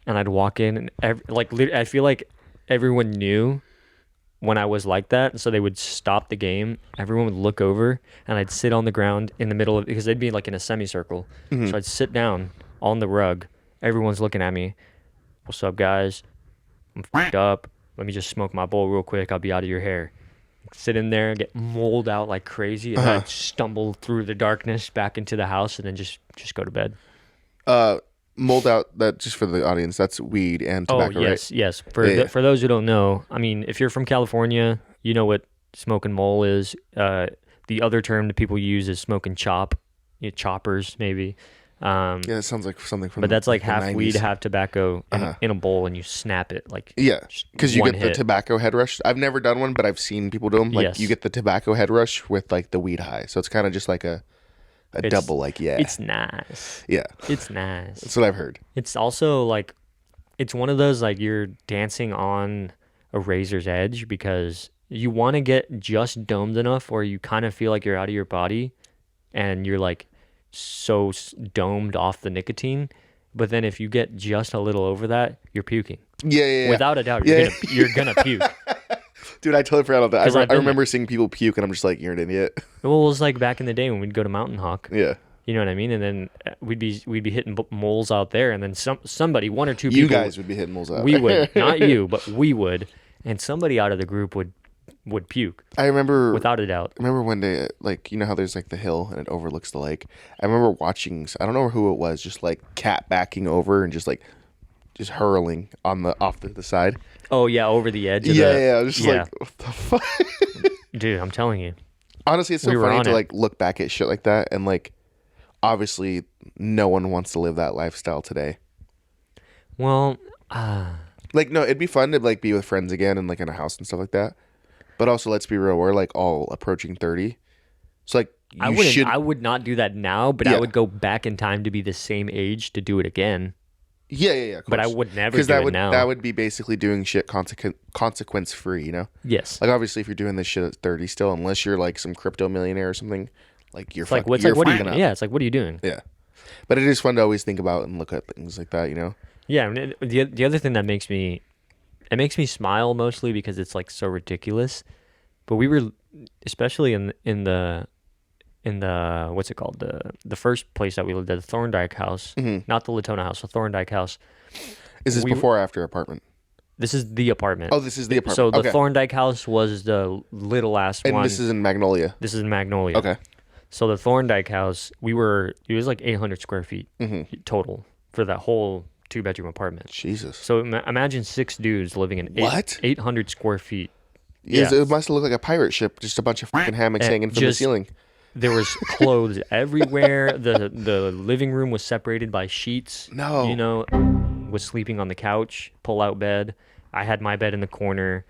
[SPEAKER 2] and I'd walk in and I feel like everyone knew when I was like that, and so they would stop the game. Everyone would look over, and I'd sit on the ground in the middle of, because they'd be like in a semicircle. So I'd sit down on the rug. Everyone's looking at me. What's up, guys? I'm f***ed up. Let me just smoke my bowl real quick. I'll be out of your hair. Sit in there, get moled out like crazy, and I'd stumble through the darkness back into the house, and then just go to bed.
[SPEAKER 1] Mold out, that just for the audience, that's weed and tobacco,
[SPEAKER 2] yes,
[SPEAKER 1] right?
[SPEAKER 2] yes.
[SPEAKER 1] Yeah.
[SPEAKER 2] For those who don't know, I mean, if you're from California, you know what smoking mole is. The other term that people use is smoking chop, choppers maybe.
[SPEAKER 1] Yeah, it sounds like something from.
[SPEAKER 2] But that's like
[SPEAKER 1] the
[SPEAKER 2] half
[SPEAKER 1] 90s.
[SPEAKER 2] weed, half tobacco in a bowl, and you snap it like.
[SPEAKER 1] Yeah, because you
[SPEAKER 2] one
[SPEAKER 1] get the
[SPEAKER 2] hit.
[SPEAKER 1] tobacco head rush. I've never done one, but I've seen people do them. Like
[SPEAKER 2] Yes.
[SPEAKER 1] you get the tobacco head rush with like the weed high, so it's kind of just like a double. Like
[SPEAKER 2] It's nice.
[SPEAKER 1] yeah,
[SPEAKER 2] It's nice.
[SPEAKER 1] that's what I've heard.
[SPEAKER 2] It's also like, it's one of those like you're dancing on a razor's edge because you want to get just domed enough, or you kind of feel like you're out of your body, and you're like so domed off the nicotine. But then if you get just a little over that, you're puking.
[SPEAKER 1] Yeah.
[SPEAKER 2] Without a doubt,
[SPEAKER 1] Yeah.
[SPEAKER 2] you're gonna puke.
[SPEAKER 1] Dude, I totally forgot about
[SPEAKER 2] 'Cause
[SPEAKER 1] that.
[SPEAKER 2] I've
[SPEAKER 1] I
[SPEAKER 2] been
[SPEAKER 1] remember seeing people puke, and I'm just like, you're an idiot.
[SPEAKER 2] Well, it was like back in the day when we'd go to Mountain Hawk.
[SPEAKER 1] Yeah,
[SPEAKER 2] You know what I mean? And then we'd be hitting moles out there, and then somebody, one or two people,
[SPEAKER 1] you guys would be hitting moles out.
[SPEAKER 2] we would, not you, but we would, and somebody out of the group would puke
[SPEAKER 1] I remember
[SPEAKER 2] without a doubt.
[SPEAKER 1] I remember one day, like, you know how there's like the hill and it overlooks the lake. I remember watching, I don't know who it was, just like cat backing over and just hurling on the off the side.
[SPEAKER 2] Oh yeah, over the edge. Of
[SPEAKER 1] Yeah. I was just
[SPEAKER 2] yeah.
[SPEAKER 1] like, what the fuck?
[SPEAKER 2] Dude, I'm telling you.
[SPEAKER 1] Honestly, it's so
[SPEAKER 2] We were
[SPEAKER 1] funny
[SPEAKER 2] on
[SPEAKER 1] to
[SPEAKER 2] it.
[SPEAKER 1] like look back at shit like that, and like, obviously, no one wants to live that lifestyle today.
[SPEAKER 2] Well,
[SPEAKER 1] Like, no, it'd be fun to like be with friends again and like in a house and stuff like that. But also, let's be real, we're like all approaching 30. So like,
[SPEAKER 2] I would not do that now, but
[SPEAKER 1] Yeah.
[SPEAKER 2] I would go back in time to be the same age to do it again.
[SPEAKER 1] Yeah. Of
[SPEAKER 2] But I
[SPEAKER 1] course.
[SPEAKER 2] would never
[SPEAKER 1] 'Cause
[SPEAKER 2] do
[SPEAKER 1] that
[SPEAKER 2] it
[SPEAKER 1] would
[SPEAKER 2] now.
[SPEAKER 1] that would be basically doing shit consequence free, you know?
[SPEAKER 2] Yes.
[SPEAKER 1] Like obviously, if you're doing this shit at 30 still, unless you're like some crypto millionaire or something, like you're
[SPEAKER 2] It's like
[SPEAKER 1] you're
[SPEAKER 2] what are
[SPEAKER 1] fucking
[SPEAKER 2] you?
[SPEAKER 1] up.
[SPEAKER 2] Yeah, it's like what are you doing?
[SPEAKER 1] Yeah. But it is fun to always think about and look at things like that, you know?
[SPEAKER 2] Yeah, and the other thing that makes me smile mostly because it's like so ridiculous. But we were, especially in the what's it called, the first place that we lived at, the Thorndike house, not the Latona house, the Thorndike house.
[SPEAKER 1] Is this before or after apartment?
[SPEAKER 2] This is the apartment.
[SPEAKER 1] Oh, this is the apartment.
[SPEAKER 2] So the
[SPEAKER 1] Okay.
[SPEAKER 2] Thorndike house was the little ass
[SPEAKER 1] And
[SPEAKER 2] one.
[SPEAKER 1] this is in Magnolia.
[SPEAKER 2] This is in Magnolia.
[SPEAKER 1] Okay.
[SPEAKER 2] So the Thorndike house, it was like 800 square feet total for that whole 2-bedroom apartment.
[SPEAKER 1] Jesus.
[SPEAKER 2] So imagine 6 dudes living in
[SPEAKER 1] What?
[SPEAKER 2] 800 square feet.
[SPEAKER 1] Yes,
[SPEAKER 2] Yeah.
[SPEAKER 1] it must look like a pirate ship, just a bunch of fucking hammocks
[SPEAKER 2] And
[SPEAKER 1] hanging from the
[SPEAKER 2] just-
[SPEAKER 1] ceiling.
[SPEAKER 2] There was clothes everywhere. The living room was separated by sheets.
[SPEAKER 1] No.
[SPEAKER 2] You know, was sleeping on the couch, pull-out bed. I had my bed in the corner,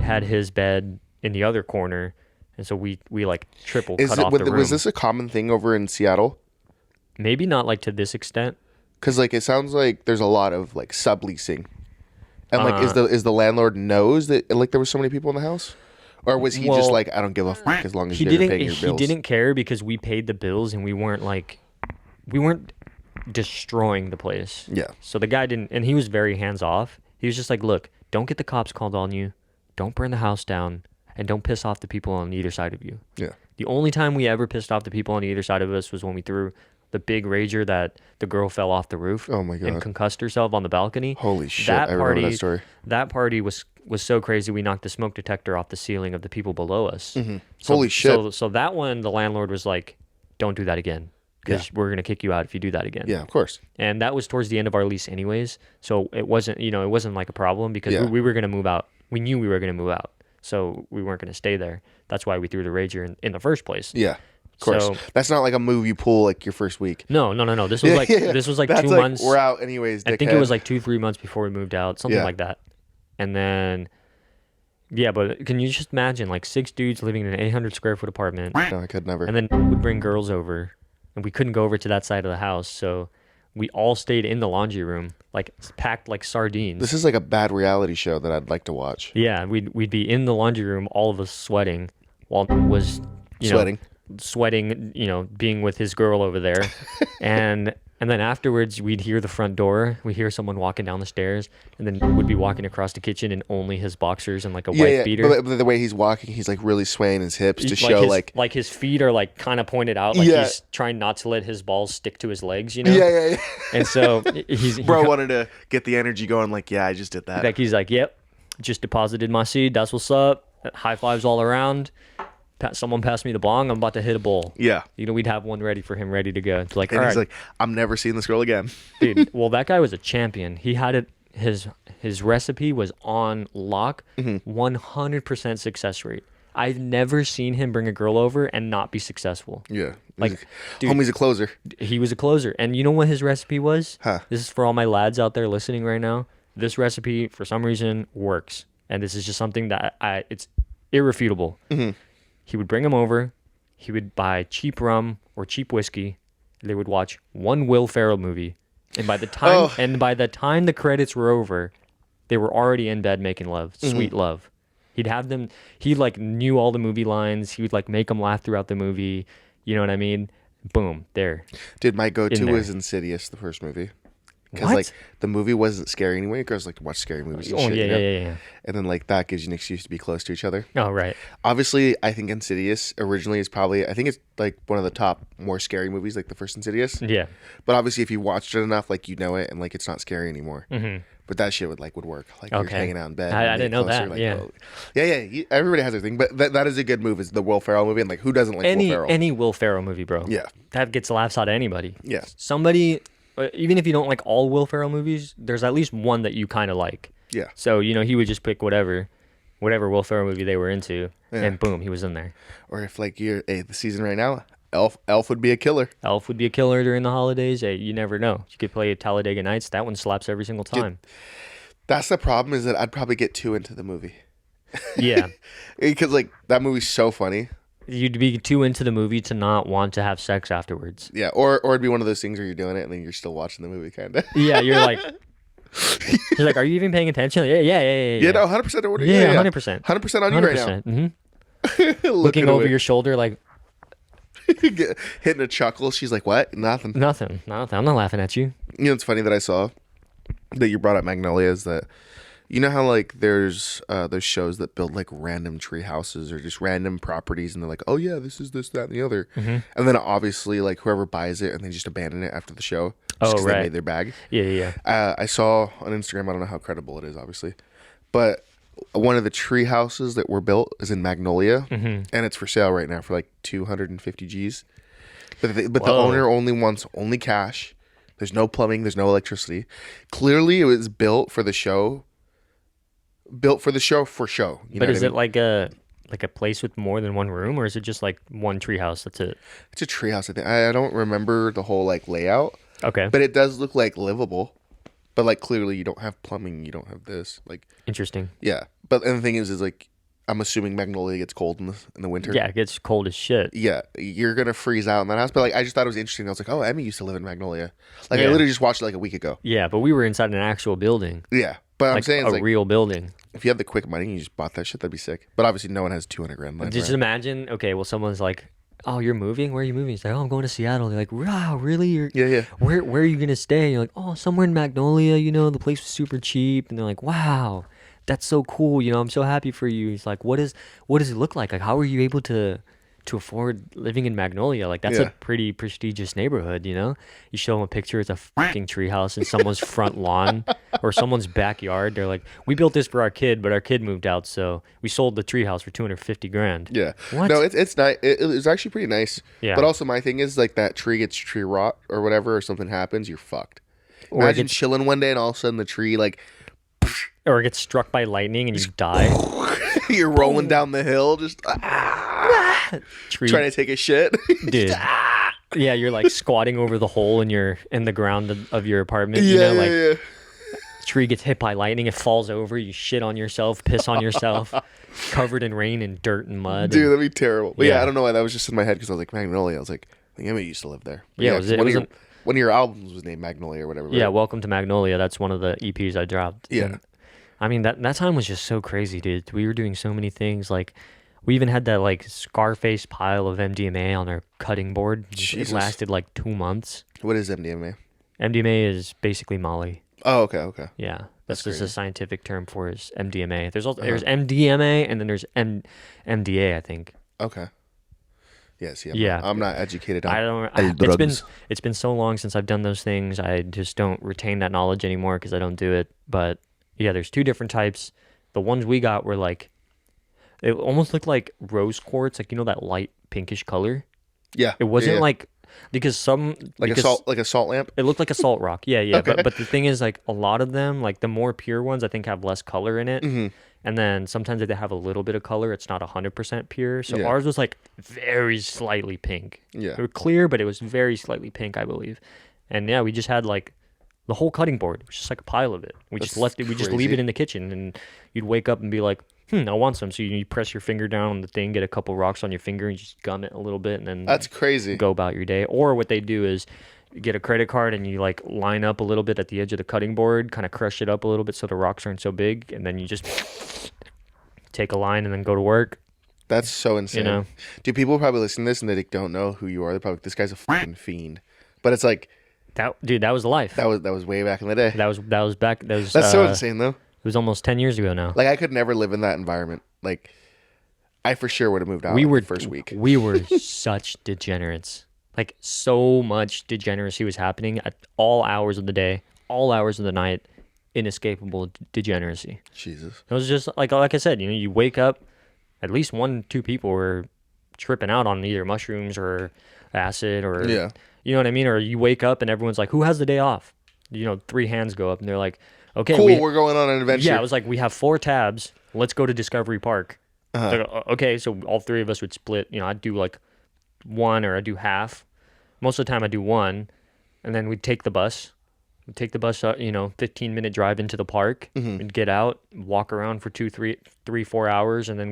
[SPEAKER 2] had his bed in the other corner, and so we like triple cut off the room.
[SPEAKER 1] Was this a common thing over in Seattle?
[SPEAKER 2] Maybe not like to this extent.
[SPEAKER 1] Because like it sounds like there's a lot of like subleasing, and like is the landlord knows that like there was so many people in the house, or was he just
[SPEAKER 2] Well,
[SPEAKER 1] like I don't give a fuck as long as
[SPEAKER 2] He
[SPEAKER 1] you're
[SPEAKER 2] didn't.
[SPEAKER 1] paying your bills?
[SPEAKER 2] He didn't care because we paid the bills and we weren't destroying the place.
[SPEAKER 1] Yeah.
[SPEAKER 2] So the guy didn't, and he was very hands off. He was just like, look, don't get the cops called on you, don't burn the house down, and don't piss off the people on either side of you.
[SPEAKER 1] Yeah.
[SPEAKER 2] The only time we ever pissed off the people on either side of us was when we threw the big rager that the girl fell off the roof.
[SPEAKER 1] Oh my God.
[SPEAKER 2] And concussed herself on the balcony.
[SPEAKER 1] Holy shit! I remember that story.
[SPEAKER 2] That party was so crazy. We knocked the smoke detector off the ceiling of the people below us.
[SPEAKER 1] Mm-hmm. Holy shit!
[SPEAKER 2] So that one, the landlord was like, "Don't do that again, because we're gonna kick you out if you do that again."
[SPEAKER 1] Yeah, of course.
[SPEAKER 2] And that was towards the end of our lease, anyways. So it wasn't like a problem because
[SPEAKER 1] Yeah.
[SPEAKER 2] we were gonna move out. We knew we were gonna move out. so we weren't going to stay there. That's why we threw the Rager in the first place.
[SPEAKER 1] Yeah, of course.
[SPEAKER 2] So
[SPEAKER 1] That's not like a move you pull like your first week.
[SPEAKER 2] no. This was this was like
[SPEAKER 1] That's
[SPEAKER 2] 2
[SPEAKER 1] like,
[SPEAKER 2] months.
[SPEAKER 1] we're out anyways.
[SPEAKER 2] I think it was like 2-3 months before we moved out, something
[SPEAKER 1] Yeah.
[SPEAKER 2] like that. And then, yeah, but can you just imagine like 6 dudes living in an 800 square foot apartment,
[SPEAKER 1] No, I could never.
[SPEAKER 2] and then would bring girls over, and we couldn't go over to that side of the house, so we all stayed in the laundry room, like packed like sardines.
[SPEAKER 1] This is like a bad reality show that I'd like to watch.
[SPEAKER 2] Yeah, we'd be in the laundry room, all of us sweating, while was sweating, being with his girl over there, and then afterwards we'd hear the front door, we hear someone walking down the stairs, and then would be walking across the kitchen in only his boxers and like a white beater.
[SPEAKER 1] But the way he's walking, he's like really swaying his hips to
[SPEAKER 2] Like
[SPEAKER 1] show
[SPEAKER 2] like his feet are like kind of pointed out, like he's trying not to let his balls stick to his legs,
[SPEAKER 1] Yeah.
[SPEAKER 2] And so
[SPEAKER 1] Bro wanted to get the energy going. Like, yeah, I just did that.
[SPEAKER 2] Becky's like, yep, just deposited my seed. That's what's up. High fives all around. Someone passed me the bong. I'm about to hit a bowl.
[SPEAKER 1] Yeah.
[SPEAKER 2] We'd have one ready for him, ready to go. It's like,
[SPEAKER 1] And
[SPEAKER 2] all
[SPEAKER 1] he's
[SPEAKER 2] right,
[SPEAKER 1] like, I'm never seeing this girl again.
[SPEAKER 2] dude. Well, that guy was a champion. He had it. His recipe was on lock, 100% success rate. I've never seen him bring a girl over and not be successful.
[SPEAKER 1] Yeah.
[SPEAKER 2] Like, dude,
[SPEAKER 1] homie's a closer.
[SPEAKER 2] he was a closer. And you know what his recipe was?
[SPEAKER 1] Huh.
[SPEAKER 2] This is for all my lads out there listening right now. This recipe, for some reason, works. And this is just something that it's irrefutable. He would bring him over. He would buy cheap rum or cheap whiskey. They would watch one Will Ferrell movie. And by the time the credits were over, they were already in bed making love, sweet love. He'd have them. He like knew all the movie lines. He would like make them laugh throughout the movie. You know what I mean? Boom, there.
[SPEAKER 1] Dude, my go-to
[SPEAKER 2] there.
[SPEAKER 1] was Insidious, the first movie. Because
[SPEAKER 2] What?
[SPEAKER 1] like the movie wasn't scary anyway. Girls like to watch scary movies and
[SPEAKER 2] Oh
[SPEAKER 1] shit.
[SPEAKER 2] yeah.
[SPEAKER 1] And then like that gives you an excuse to be close to each other.
[SPEAKER 2] Oh right.
[SPEAKER 1] Obviously, I think Insidious originally is probably, I think it's like one of the top more scary movies, like the first Insidious.
[SPEAKER 2] Yeah.
[SPEAKER 1] But obviously, if you watched it enough, like you know it, and like it's not scary anymore. But that shit would work. Like you're
[SPEAKER 2] Okay.
[SPEAKER 1] hanging out in bed.
[SPEAKER 2] I
[SPEAKER 1] and
[SPEAKER 2] didn't
[SPEAKER 1] getting
[SPEAKER 2] know that,
[SPEAKER 1] closer,
[SPEAKER 2] yeah.
[SPEAKER 1] oh. Yeah. Everybody has their thing, but that is a good move. Is the Will Ferrell movie, and like who doesn't like Will Ferrell?
[SPEAKER 2] Any Will Ferrell movie, bro.
[SPEAKER 1] Yeah.
[SPEAKER 2] That gets laughs out of anybody.
[SPEAKER 1] Yeah.
[SPEAKER 2] Somebody, even if you don't like all Will Ferrell movies, there's at least one that you kind of like.
[SPEAKER 1] Yeah.
[SPEAKER 2] So he would just pick whatever Will Ferrell movie they were into, and boom, he was in there.
[SPEAKER 1] Or if like you're the season right now, Elf would be a killer.
[SPEAKER 2] Elf would be a killer during the holidays. Hey, you never know. You could play Talladega Nights. That one slaps every single time.
[SPEAKER 1] That's the problem, is that I'd probably get too into the movie.
[SPEAKER 2] Yeah.
[SPEAKER 1] Because like that movie's so funny.
[SPEAKER 2] You'd be too into the movie to not want to have sex afterwards.
[SPEAKER 1] Yeah, or it'd be one of those things where you're doing it and then you're still watching the movie, kind of.
[SPEAKER 2] Yeah, you're like, are you even paying attention? Yeah.
[SPEAKER 1] Yeah, no, 100% order.
[SPEAKER 2] Yeah, 100%.
[SPEAKER 1] 100% on you right now.
[SPEAKER 2] 100%. Looking over your shoulder like,
[SPEAKER 1] hitting a chuckle. She's like, what? Nothing.
[SPEAKER 2] nothing. I'm not laughing at you.
[SPEAKER 1] You know, it's funny that I saw that you brought up Magnolia is that, you know how like there's those shows that build like random tree houses or just random properties, and they're like, oh yeah, this is this, that, and the other, and then obviously like whoever buys it and they just abandon it after the show. Just 'cause
[SPEAKER 2] right.
[SPEAKER 1] They made their bag.
[SPEAKER 2] Yeah.
[SPEAKER 1] I saw on Instagram. I don't know how credible it is, obviously, but one of the tree houses that were built is in Magnolia, and it's for sale right now for like 250 G's. But the owner only wants cash. There's no plumbing. There's no electricity. Clearly, it was built for the show. For show. You know
[SPEAKER 2] But is
[SPEAKER 1] what I
[SPEAKER 2] it
[SPEAKER 1] mean?
[SPEAKER 2] like a place with more than one room, or is it just like one treehouse? That's it.
[SPEAKER 1] It's a tree house. I think. I don't remember the whole like layout,
[SPEAKER 2] Okay.
[SPEAKER 1] but it does look like livable. But like clearly, you don't have plumbing. You don't have this. Like
[SPEAKER 2] Interesting.
[SPEAKER 1] yeah. But and the thing is like I'm assuming Magnolia gets cold in the winter.
[SPEAKER 2] Yeah, it gets cold as shit.
[SPEAKER 1] Yeah, you're gonna freeze out in that house. But like, I just thought it was interesting. I was like, oh, Emmy used to live in Magnolia. Like,
[SPEAKER 2] Yeah.
[SPEAKER 1] I literally just watched it like a week ago.
[SPEAKER 2] Yeah, but we were inside an actual building,
[SPEAKER 1] Yeah, but I'm
[SPEAKER 2] like
[SPEAKER 1] saying
[SPEAKER 2] a
[SPEAKER 1] it's like
[SPEAKER 2] real building.
[SPEAKER 1] if you had the quick money, and you just bought that shit. That'd be sick. But obviously, no one has 200 grand left.
[SPEAKER 2] Just imagine. Okay, well, someone's like, "Oh, you're moving? Where are you moving?" He's like, "Oh, I'm going to Seattle." They're like, "Wow, really?
[SPEAKER 1] Yeah.
[SPEAKER 2] Where are you gonna stay?" And you're like, "Oh, somewhere in Magnolia. The place was super cheap." And they're like, "Wow, that's so cool. I'm so happy for you." He's like, what does it look like? Like, how are you able to afford living in Magnolia? Like, that's
[SPEAKER 1] Yeah.
[SPEAKER 2] a pretty prestigious neighborhood. You show them a picture, it's a fucking treehouse in someone's front lawn or someone's backyard. They're like, "We built this for our kid, but our kid moved out, so we sold the treehouse for 250 grand."
[SPEAKER 1] Yeah.
[SPEAKER 2] What?
[SPEAKER 1] No, it's nice. It's actually pretty nice.
[SPEAKER 2] Yeah.
[SPEAKER 1] But also, my thing is like that tree gets tree rot or whatever, or something happens, you're fucked.
[SPEAKER 2] Or it
[SPEAKER 1] Imagine
[SPEAKER 2] gets-
[SPEAKER 1] chilling one day and all of a sudden the tree like
[SPEAKER 2] Or it gets struck by lightning and you die.
[SPEAKER 1] You're rolling down the hill, just
[SPEAKER 2] Tree,
[SPEAKER 1] trying to take a shit.
[SPEAKER 2] dude. Yeah, you're like squatting over the hole in the ground of your apartment. You
[SPEAKER 1] Yeah,
[SPEAKER 2] know, like
[SPEAKER 1] yeah.
[SPEAKER 2] tree gets hit by lightning, it falls over, you shit on yourself, piss on yourself, covered in rain and dirt and mud.
[SPEAKER 1] Dude,
[SPEAKER 2] and,
[SPEAKER 1] that'd be terrible. But yeah,
[SPEAKER 2] Yeah.
[SPEAKER 1] I don't know why that was just in my head because I was like Magnolia. I was like, I think Emma used to live there. But
[SPEAKER 2] Yeah,
[SPEAKER 1] 'cause
[SPEAKER 2] it was
[SPEAKER 1] one of your albums was named Magnolia or whatever.
[SPEAKER 2] yeah,
[SPEAKER 1] right?
[SPEAKER 2] Welcome to Magnolia. That's one of the EPs I dropped.
[SPEAKER 1] Yeah.
[SPEAKER 2] And, I mean that time was just so crazy, dude. We were doing so many things. Like we even had that like Scarface pile of MDMA on our cutting board.
[SPEAKER 1] Jesus.
[SPEAKER 2] It lasted like 2 months.
[SPEAKER 1] What is MDMA?
[SPEAKER 2] MDMA is basically Molly.
[SPEAKER 1] Oh, okay.
[SPEAKER 2] Yeah, that's just
[SPEAKER 1] crazy.
[SPEAKER 2] a scientific term for is MDMA. There's also there's MDMA and then there's MDA, I think.
[SPEAKER 1] Okay. Yeah, see,
[SPEAKER 2] Yeah.
[SPEAKER 1] I'm not educated on
[SPEAKER 2] I don't.
[SPEAKER 1] el
[SPEAKER 2] It's been so long since I've done those things. I just don't retain that knowledge anymore because I don't do it. But yeah, there's 2 different types. The ones we got were like, it almost looked like rose quartz, like you know that light pinkish color.
[SPEAKER 1] Yeah.
[SPEAKER 2] It wasn't
[SPEAKER 1] yeah.
[SPEAKER 2] like because some because
[SPEAKER 1] a salt lamp.
[SPEAKER 2] It looked like a salt rock. Yeah, yeah.
[SPEAKER 1] Okay.
[SPEAKER 2] But the thing is, like a lot of them, like the more pure ones, I think have less color in it.
[SPEAKER 1] Mm-hmm.
[SPEAKER 2] And then sometimes they have a little bit of color. It's not 100% pure. So
[SPEAKER 1] Yeah.
[SPEAKER 2] ours was like very slightly pink.
[SPEAKER 1] Yeah.
[SPEAKER 2] It was clear, but it was very slightly pink, I believe. And yeah, we just had like the whole cutting board. It was just like a pile of it. We just
[SPEAKER 1] That's
[SPEAKER 2] left it. We just leave
[SPEAKER 1] crazy.
[SPEAKER 2] it in the kitchen, and you'd wake up and be like, I want some. So you press your finger down on the thing, get a couple rocks on your finger, and just gum it a little bit, and then
[SPEAKER 1] That's crazy.
[SPEAKER 2] go about your day. Or what they do is you get a credit card and you like line up a little bit at the edge of the cutting board, kind of crush it up a little bit so the rocks aren't so big, and then you just take a line and then go to work.
[SPEAKER 1] That's so insane.
[SPEAKER 2] You know?
[SPEAKER 1] Dude, people probably listen to this and they don't know who you are. They're probably like, this guy's a fucking fiend. But it's like
[SPEAKER 2] That was life.
[SPEAKER 1] that was way back in the day.
[SPEAKER 2] That was back. That was
[SPEAKER 1] That's so insane though.
[SPEAKER 2] It was almost 10 years ago now.
[SPEAKER 1] Like I could never live in that environment. Like I for sure would have moved out
[SPEAKER 2] We were
[SPEAKER 1] the first week.
[SPEAKER 2] We were such degenerates. Like so much degeneracy was happening at all hours of the day, all hours of the night. Inescapable degeneracy.
[SPEAKER 1] Jesus.
[SPEAKER 2] It was just like I said, you know, you wake up, at least 1-2 people were tripping out on either mushrooms or acid or
[SPEAKER 1] Yeah.
[SPEAKER 2] you know what I mean? Or you wake up and everyone's like, who has the day off? You know, 3 hands go up and they're like, okay,
[SPEAKER 1] Cool, we're going on an adventure.
[SPEAKER 2] yeah, it was like we have 4 tabs. Let's go to Discovery Park.
[SPEAKER 1] Uh-huh.
[SPEAKER 2] Like, okay, so all 3 of us would split. You know, I'd do like 1 or I'd do half. Most of the time I'd do 1, and then we'd take the bus. We'd take the bus, 15-minute drive into the park.
[SPEAKER 1] Mm-hmm.
[SPEAKER 2] We'd get out, walk around for 4 hours, and then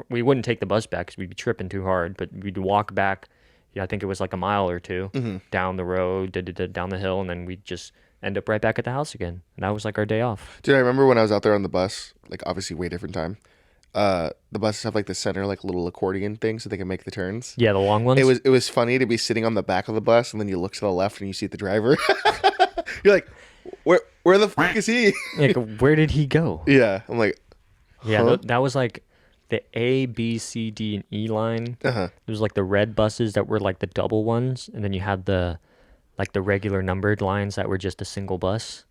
[SPEAKER 2] we wouldn't take the bus back because we'd be tripping too hard. But we'd walk back. Yeah, I think it was like a mile or 2
[SPEAKER 1] Mm-hmm.
[SPEAKER 2] down the road, down the hill, and then we'd just end up right back at the house again. And that was like our day off.
[SPEAKER 1] Dude, I remember when I was out there on the bus, like obviously way different time. The buses have like the center like little accordion thing so they can make the turns.
[SPEAKER 2] Yeah, the long ones.
[SPEAKER 1] It was funny to be sitting on the back of the bus and then you look to the left and you see the driver. You're like, where the fuck is he?
[SPEAKER 2] Like, where did he go?
[SPEAKER 1] Yeah, I'm like,
[SPEAKER 2] Yeah,
[SPEAKER 1] huh?
[SPEAKER 2] that was like the A, B, C, D, and E line.
[SPEAKER 1] Uh-huh.
[SPEAKER 2] It was like the red buses that were like the double ones, and then you had the regular numbered lines that were just a single bus.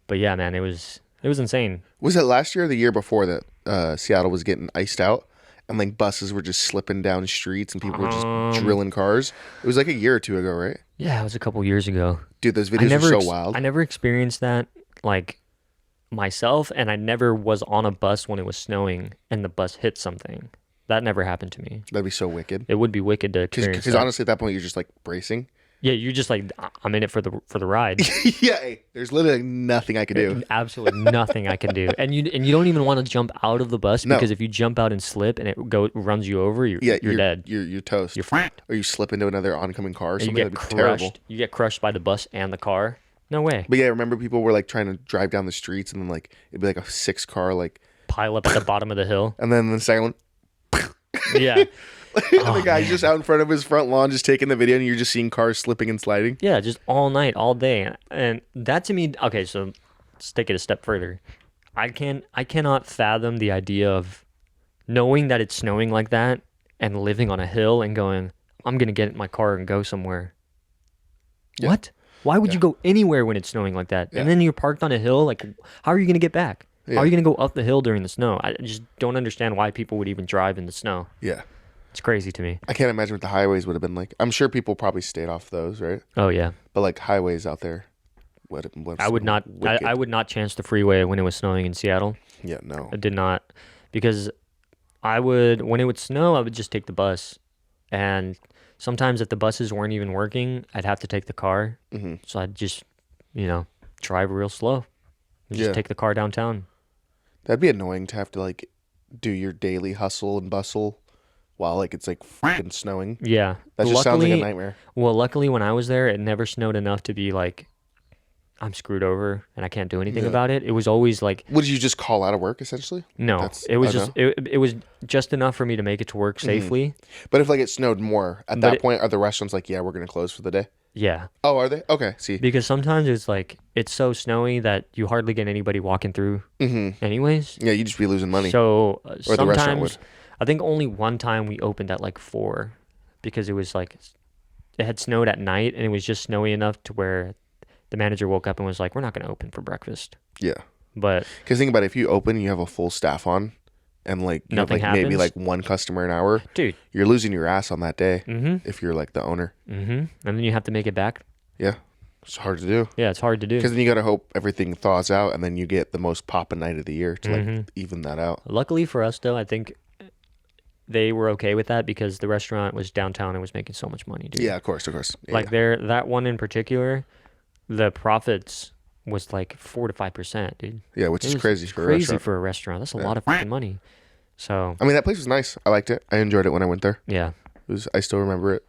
[SPEAKER 2] But yeah, man, it was insane.
[SPEAKER 1] Was it last year or the year before that Seattle was getting iced out and like buses were just slipping down streets and people were just drilling cars? It was like a year or 2 ago, right?
[SPEAKER 2] Yeah, it was a couple years ago.
[SPEAKER 1] Dude, those videos were so wild.
[SPEAKER 2] I never experienced that like myself, and I never was on a bus when it was snowing and the bus hit something. That never happened to me.
[SPEAKER 1] That'd be so wicked.
[SPEAKER 2] It would be wicked to experience.
[SPEAKER 1] Because honestly, at that point, you're just like bracing.
[SPEAKER 2] yeah, you're just like, I'm in it for the ride.
[SPEAKER 1] Yeah, hey, there's literally nothing I could do.
[SPEAKER 2] Absolutely nothing I can do, and you don't even want to jump out of the bus
[SPEAKER 1] No.
[SPEAKER 2] because if you jump out and slip and it runs you over, you're dead.
[SPEAKER 1] You're toast.
[SPEAKER 2] You're fucked.
[SPEAKER 1] Or you slip into another oncoming car or
[SPEAKER 2] You
[SPEAKER 1] something.
[SPEAKER 2] get
[SPEAKER 1] That'd be
[SPEAKER 2] crushed.
[SPEAKER 1] terrible.
[SPEAKER 2] You get crushed by the bus and the car. No way.
[SPEAKER 1] But yeah, I remember people were like trying to drive down the streets and then like it'd be like a 6-car like,
[SPEAKER 2] Pile up at the bottom of the hill.
[SPEAKER 1] and then the second one,
[SPEAKER 2] Yeah,
[SPEAKER 1] and the guy's just out in front of his front lawn just taking the video and you're just seeing cars slipping and sliding.
[SPEAKER 2] yeah, just all night, all day, and that to me. Okay, so let's take it a step further. I cannot fathom the idea of knowing that it's snowing like that and living on a hill and going, I'm gonna get in my car and go somewhere.
[SPEAKER 1] Yeah.
[SPEAKER 2] What? Why would you go anywhere when it's snowing like that?
[SPEAKER 1] Yeah.
[SPEAKER 2] And then you're parked on a hill. Like, how are you gonna get back?
[SPEAKER 1] Yeah.
[SPEAKER 2] How are you gonna go up the hill during the snow? I just don't understand why people would even drive in the snow.
[SPEAKER 1] Yeah.
[SPEAKER 2] It's crazy to me.
[SPEAKER 1] I can't imagine what the highways would have been like. I'm sure people probably stayed off those, right?
[SPEAKER 2] Oh yeah.
[SPEAKER 1] But like highways out there, what
[SPEAKER 2] I would not.
[SPEAKER 1] wicked.
[SPEAKER 2] I would not chance the freeway when it was snowing in Seattle.
[SPEAKER 1] Yeah, no.
[SPEAKER 2] I did not, because I would, when it would snow, I would just take the bus. And sometimes if the buses weren't even working, I'd have to take the car.
[SPEAKER 1] Mm-hmm.
[SPEAKER 2] So I'd just, you know, drive real slow and just
[SPEAKER 1] Yeah.
[SPEAKER 2] take the car downtown.
[SPEAKER 1] That'd be annoying to have to like do your daily hustle and bustle while like it's like freaking snowing.
[SPEAKER 2] Yeah.
[SPEAKER 1] That just sounds like a
[SPEAKER 2] Luckily,
[SPEAKER 1] nightmare.
[SPEAKER 2] well, luckily when I was there, it never snowed enough to be like, I'm screwed over and I can't do anything
[SPEAKER 1] Yeah.
[SPEAKER 2] about it. It was always like,
[SPEAKER 1] Would you just call out of work essentially?
[SPEAKER 2] no,
[SPEAKER 1] That's
[SPEAKER 2] it was
[SPEAKER 1] oh,
[SPEAKER 2] just,
[SPEAKER 1] no?
[SPEAKER 2] it was just enough for me to make it to work safely.
[SPEAKER 1] But if like it snowed more at
[SPEAKER 2] But
[SPEAKER 1] that
[SPEAKER 2] it-
[SPEAKER 1] point, are the restaurants like, yeah, we're gonna close for the day?
[SPEAKER 2] Yeah.
[SPEAKER 1] Oh, are they? Okay, see.
[SPEAKER 2] Because sometimes it's like, it's so snowy that you hardly get anybody walking through
[SPEAKER 1] Mm-hmm.
[SPEAKER 2] anyways.
[SPEAKER 1] Yeah, you'd just be losing money.
[SPEAKER 2] So
[SPEAKER 1] Or the restaurant would.
[SPEAKER 2] sometimes, I think only one time we opened at like 4 because it was like, it had snowed at night and it was just snowy enough to where the manager woke up and was like, we're not going to open for breakfast.
[SPEAKER 1] Yeah.
[SPEAKER 2] But
[SPEAKER 1] Because think about it, if you open, you have a full staff on, and like you
[SPEAKER 2] Nothing
[SPEAKER 1] have like maybe
[SPEAKER 2] happens?
[SPEAKER 1] like one customer an hour,
[SPEAKER 2] dude,
[SPEAKER 1] you're losing your ass on that day
[SPEAKER 2] mm-hmm,
[SPEAKER 1] if you're like the owner.
[SPEAKER 2] mm-hmm. And then you have to make it back.
[SPEAKER 1] Yeah, it's hard to do.
[SPEAKER 2] Yeah, it's hard to do.
[SPEAKER 1] Because then you got to hope everything thaws out, and then you get the most poppin' night of the year to like even that out.
[SPEAKER 2] Luckily for us, though, I think they were okay with that because the restaurant was downtown and was making so much money, dude.
[SPEAKER 1] Yeah, of course, of course. Yeah,
[SPEAKER 2] Like
[SPEAKER 1] yeah.
[SPEAKER 2] there, that one in particular, the profits was like 4 to 5%, dude.
[SPEAKER 1] Yeah, which
[SPEAKER 2] It
[SPEAKER 1] is
[SPEAKER 2] was
[SPEAKER 1] crazy for a
[SPEAKER 2] crazy
[SPEAKER 1] restaurant.
[SPEAKER 2] for a restaurant. That's a lot of fucking money. So
[SPEAKER 1] I mean, that place was nice. I liked it. I enjoyed it when I went there.
[SPEAKER 2] yeah,
[SPEAKER 1] It was. I still remember it.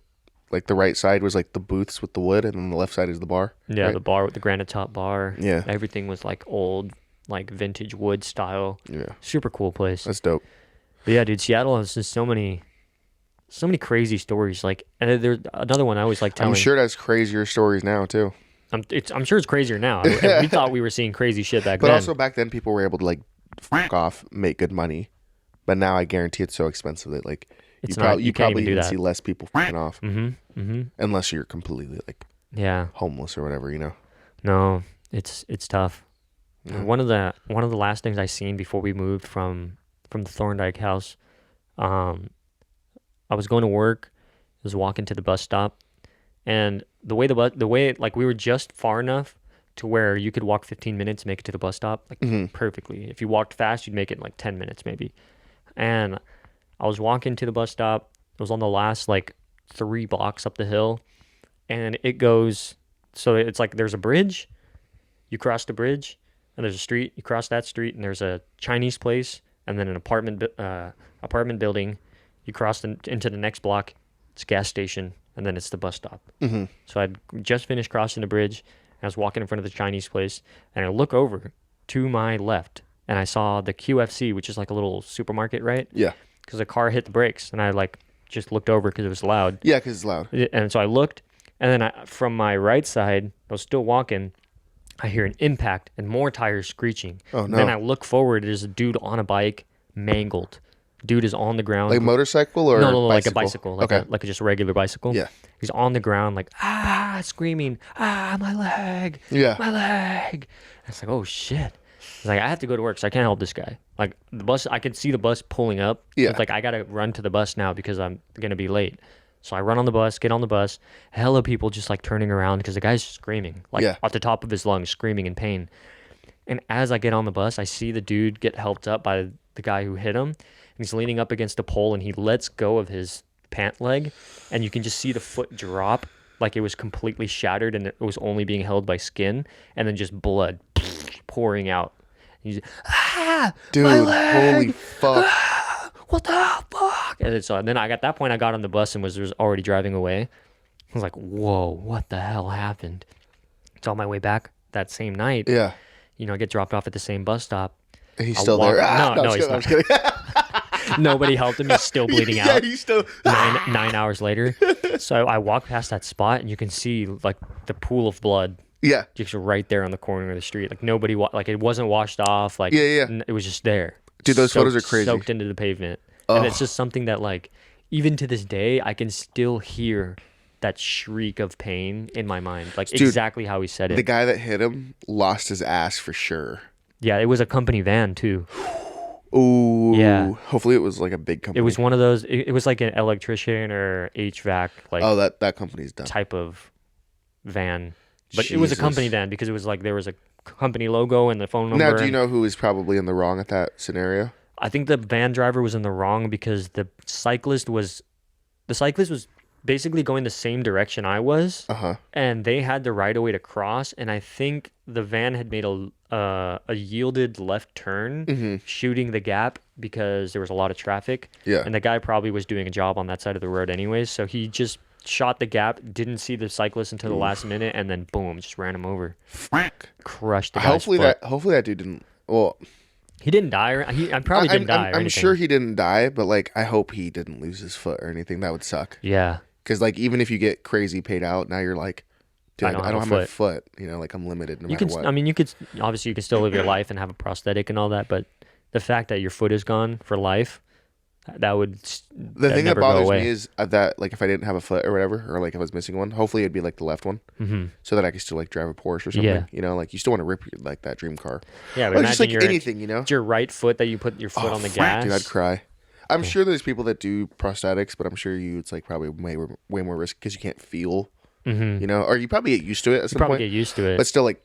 [SPEAKER 1] Like the right side was like the booths with the wood, and then the left side is the bar.
[SPEAKER 2] yeah,
[SPEAKER 1] right?
[SPEAKER 2] the bar with the granite top bar.
[SPEAKER 1] Yeah.
[SPEAKER 2] Everything was like old, like vintage wood style.
[SPEAKER 1] Yeah,
[SPEAKER 2] Super cool place.
[SPEAKER 1] that's dope.
[SPEAKER 2] But yeah, dude, Seattle has just so many crazy stories. Like, and there's another one I always like telling.
[SPEAKER 1] I'm sure it has crazier stories now too.
[SPEAKER 2] I'm sure it's crazier now. We thought we were seeing crazy shit back
[SPEAKER 1] But
[SPEAKER 2] then.
[SPEAKER 1] also back then, people were able to like fuck off, make good money. But now I guarantee it's so expensive that like
[SPEAKER 2] It's
[SPEAKER 1] you,
[SPEAKER 2] not- you
[SPEAKER 1] you
[SPEAKER 2] can't
[SPEAKER 1] probably
[SPEAKER 2] even do
[SPEAKER 1] even
[SPEAKER 2] that.
[SPEAKER 1] see less people fucking off,
[SPEAKER 2] Mm-hmm.
[SPEAKER 1] unless you're completely like
[SPEAKER 2] Yeah.
[SPEAKER 1] homeless or whatever, you know.
[SPEAKER 2] No, it's tough.
[SPEAKER 1] Yeah.
[SPEAKER 2] One of the last things I seen before we moved from the Thorndike house, I was going to work, I was walking to the bus stop, and the way like we were just far enough to where you could walk 15 minutes and make it to the bus stop like perfectly. If you walked fast, you'd make it in like 10 minutes maybe. And I was walking to the bus stop. It was on the last like 3 blocks up the hill, and it goes, so it's like there's a bridge, you cross the bridge, and there's a street, you cross that street, and there's a Chinese place, and then an apartment building. You cross into the next block, it's a gas station, and then it's the bus stop.
[SPEAKER 1] Mm-hmm.
[SPEAKER 2] So I'd just finished crossing the bridge, and I was walking in front of the Chinese place, and I look over to my left, and I saw the QFC, which is like a little supermarket, right?
[SPEAKER 1] Yeah,
[SPEAKER 2] Because a car hit the brakes, and I like just looked over because it was loud.
[SPEAKER 1] yeah, because it's loud.
[SPEAKER 2] And so I looked, and then from my right side, I was still walking. I hear an impact and more tires screeching.
[SPEAKER 1] Oh, no.
[SPEAKER 2] Then I look forward. There's a dude on a bike, mangled. Dude is on the ground.
[SPEAKER 1] Like motorcycle or
[SPEAKER 2] no,
[SPEAKER 1] bicycle?
[SPEAKER 2] like a bicycle, like
[SPEAKER 1] okay.
[SPEAKER 2] like just a regular bicycle.
[SPEAKER 1] Yeah.
[SPEAKER 2] He's on the ground, like screaming, my leg,
[SPEAKER 1] Yeah.
[SPEAKER 2] my leg. It's like, oh shit. It's like I have to go to work, so I can't help this guy. Like the bus, I could see the bus pulling up.
[SPEAKER 1] Yeah.
[SPEAKER 2] It's like I gotta run to the bus now because I'm gonna be late. So I run on the bus, get on the bus. Hella people just like turning around because the guy's screaming, like
[SPEAKER 1] Yeah.
[SPEAKER 2] at the top of his lungs, screaming in pain. And as I get on the bus, I see the dude get helped up by the guy who hit him. And he's leaning up against a pole, and he lets go of his pant leg, and you can just see the foot drop like it was completely shattered, and it was only being held by skin, and then just blood pouring out. And he's
[SPEAKER 1] Dude,
[SPEAKER 2] my leg!
[SPEAKER 1] holy fuck.
[SPEAKER 2] What the fuck? And so then at that point, I got on the bus and was already driving away. I was like, whoa, what the hell happened? It's on my way back that same night.
[SPEAKER 1] Yeah.
[SPEAKER 2] You know, I get dropped off at the same bus stop.
[SPEAKER 1] He's
[SPEAKER 2] I
[SPEAKER 1] still
[SPEAKER 2] walk-
[SPEAKER 1] there.
[SPEAKER 2] No,
[SPEAKER 1] I'm
[SPEAKER 2] he's
[SPEAKER 1] just kidding.
[SPEAKER 2] Nobody helped him. He's still bleeding
[SPEAKER 1] Yeah,
[SPEAKER 2] out.
[SPEAKER 1] he's still.
[SPEAKER 2] 9 hours later. So I walk past that spot, and you can see like the pool of blood
[SPEAKER 1] Yeah.
[SPEAKER 2] just right there on the corner of the street. Like nobody, like it wasn't washed off. Like
[SPEAKER 1] Yeah.
[SPEAKER 2] it was just there.
[SPEAKER 1] Dude, those photos are crazy.
[SPEAKER 2] Soaked into the pavement, and it's just something that like even to this day I can still hear that shriek of pain in my mind, like
[SPEAKER 1] Dude,
[SPEAKER 2] exactly how he said it.
[SPEAKER 1] The guy that hit him lost his ass for sure.
[SPEAKER 2] Yeah, it was a company van too.
[SPEAKER 1] Ooh.
[SPEAKER 2] Yeah.
[SPEAKER 1] Hopefully it was like a big company.
[SPEAKER 2] It was one of those. It was like an electrician or HVAC like
[SPEAKER 1] Oh, that company's done.
[SPEAKER 2] type of van, but it was a
[SPEAKER 1] Jesus.
[SPEAKER 2] company van because it was like there was a company logo and the phone number.
[SPEAKER 1] Now, do you know who is probably in the wrong at that scenario?
[SPEAKER 2] I think the van driver was in the wrong because the cyclist was basically going the same direction I was,
[SPEAKER 1] Uh-huh.
[SPEAKER 2] and they had the right of way to cross. And I think the van had made a yielded left turn, shooting the gap because there was a lot of traffic.
[SPEAKER 1] Yeah.
[SPEAKER 2] And the guy probably was doing a job on that side of the road anyways, so he just shot the gap, didn't see the cyclist until the last minute, and then boom, just ran him over, crushed the guy's foot.
[SPEAKER 1] Hopefully that dude didn't. Well,
[SPEAKER 2] He didn't die. I probably didn't die or
[SPEAKER 1] I'm
[SPEAKER 2] anything.
[SPEAKER 1] sure he didn't die, but like I hope he didn't lose his foot or anything. That would suck.
[SPEAKER 2] Yeah.
[SPEAKER 1] Because like even if you get crazy paid out, now you're like, dude, I don't have my
[SPEAKER 2] foot.
[SPEAKER 1] foot. You know, like I'm limited no
[SPEAKER 2] You
[SPEAKER 1] matter
[SPEAKER 2] can.
[SPEAKER 1] what.
[SPEAKER 2] I mean, you could. Obviously, you can still live your life and have a prosthetic and all that, but the fact that your foot is gone for life, that would
[SPEAKER 1] The thing that
[SPEAKER 2] never go
[SPEAKER 1] bothers
[SPEAKER 2] away.
[SPEAKER 1] me is that like if I didn't have a foot or whatever, or like if I was missing one, hopefully it'd be like the left one, so that I could still like drive a Porsche or something.
[SPEAKER 2] Yeah.
[SPEAKER 1] You know, like you still want to rip like that dream car.
[SPEAKER 2] Yeah, but
[SPEAKER 1] Or
[SPEAKER 2] imagine
[SPEAKER 1] just like
[SPEAKER 2] your
[SPEAKER 1] anything, you know.
[SPEAKER 2] it's your right foot that you put your foot on the gas.
[SPEAKER 1] Dude, I'd cry. I'm sure there's people that do prosthetics, but I'm sure it's like probably way more risky because you can't feel. You know, or you probably get used to it at some
[SPEAKER 2] Probably
[SPEAKER 1] point.
[SPEAKER 2] get used to it.
[SPEAKER 1] But still, like,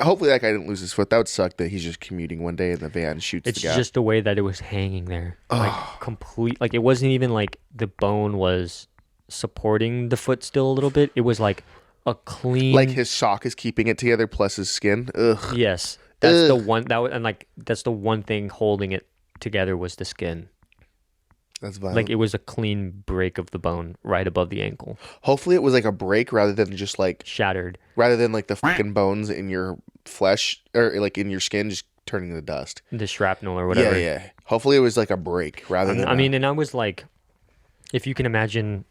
[SPEAKER 1] hopefully that guy didn't lose his foot. That would suck that he's just commuting one day and the van shoots
[SPEAKER 2] It's
[SPEAKER 1] the guy.
[SPEAKER 2] just the way that it was hanging there, like complete. Like it wasn't even like the bone was supporting the foot still a little bit. It was like a clean.
[SPEAKER 1] Like his sock is keeping it together plus his skin. Ugh.
[SPEAKER 2] Yes, that's the
[SPEAKER 1] Ugh.
[SPEAKER 2] one that was, and like that's the one thing holding it together was the skin.
[SPEAKER 1] That's violent.
[SPEAKER 2] Like it was a clean break of the bone right above the ankle,
[SPEAKER 1] Hopefully it was like a break rather than just like
[SPEAKER 2] shattered.
[SPEAKER 1] the fucking bones in your flesh or like in your skin just turning to dust.
[SPEAKER 2] The shrapnel or whatever.
[SPEAKER 1] Yeah. Hopefully it was like a break rather than.
[SPEAKER 2] I mean, and I was like, if you can imagine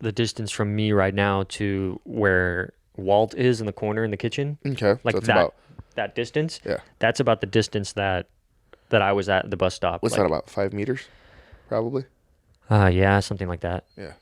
[SPEAKER 2] the distance from me right now to where Walt is in the corner in the kitchen,
[SPEAKER 1] okay.
[SPEAKER 2] like
[SPEAKER 1] So it's
[SPEAKER 2] that
[SPEAKER 1] about
[SPEAKER 2] that distance.
[SPEAKER 1] Yeah.
[SPEAKER 2] That's about the distance that I was at the bus stop.
[SPEAKER 1] what's
[SPEAKER 2] like,
[SPEAKER 1] that about 5 meters, probably.
[SPEAKER 2] Yeah, something like that.
[SPEAKER 1] Yeah.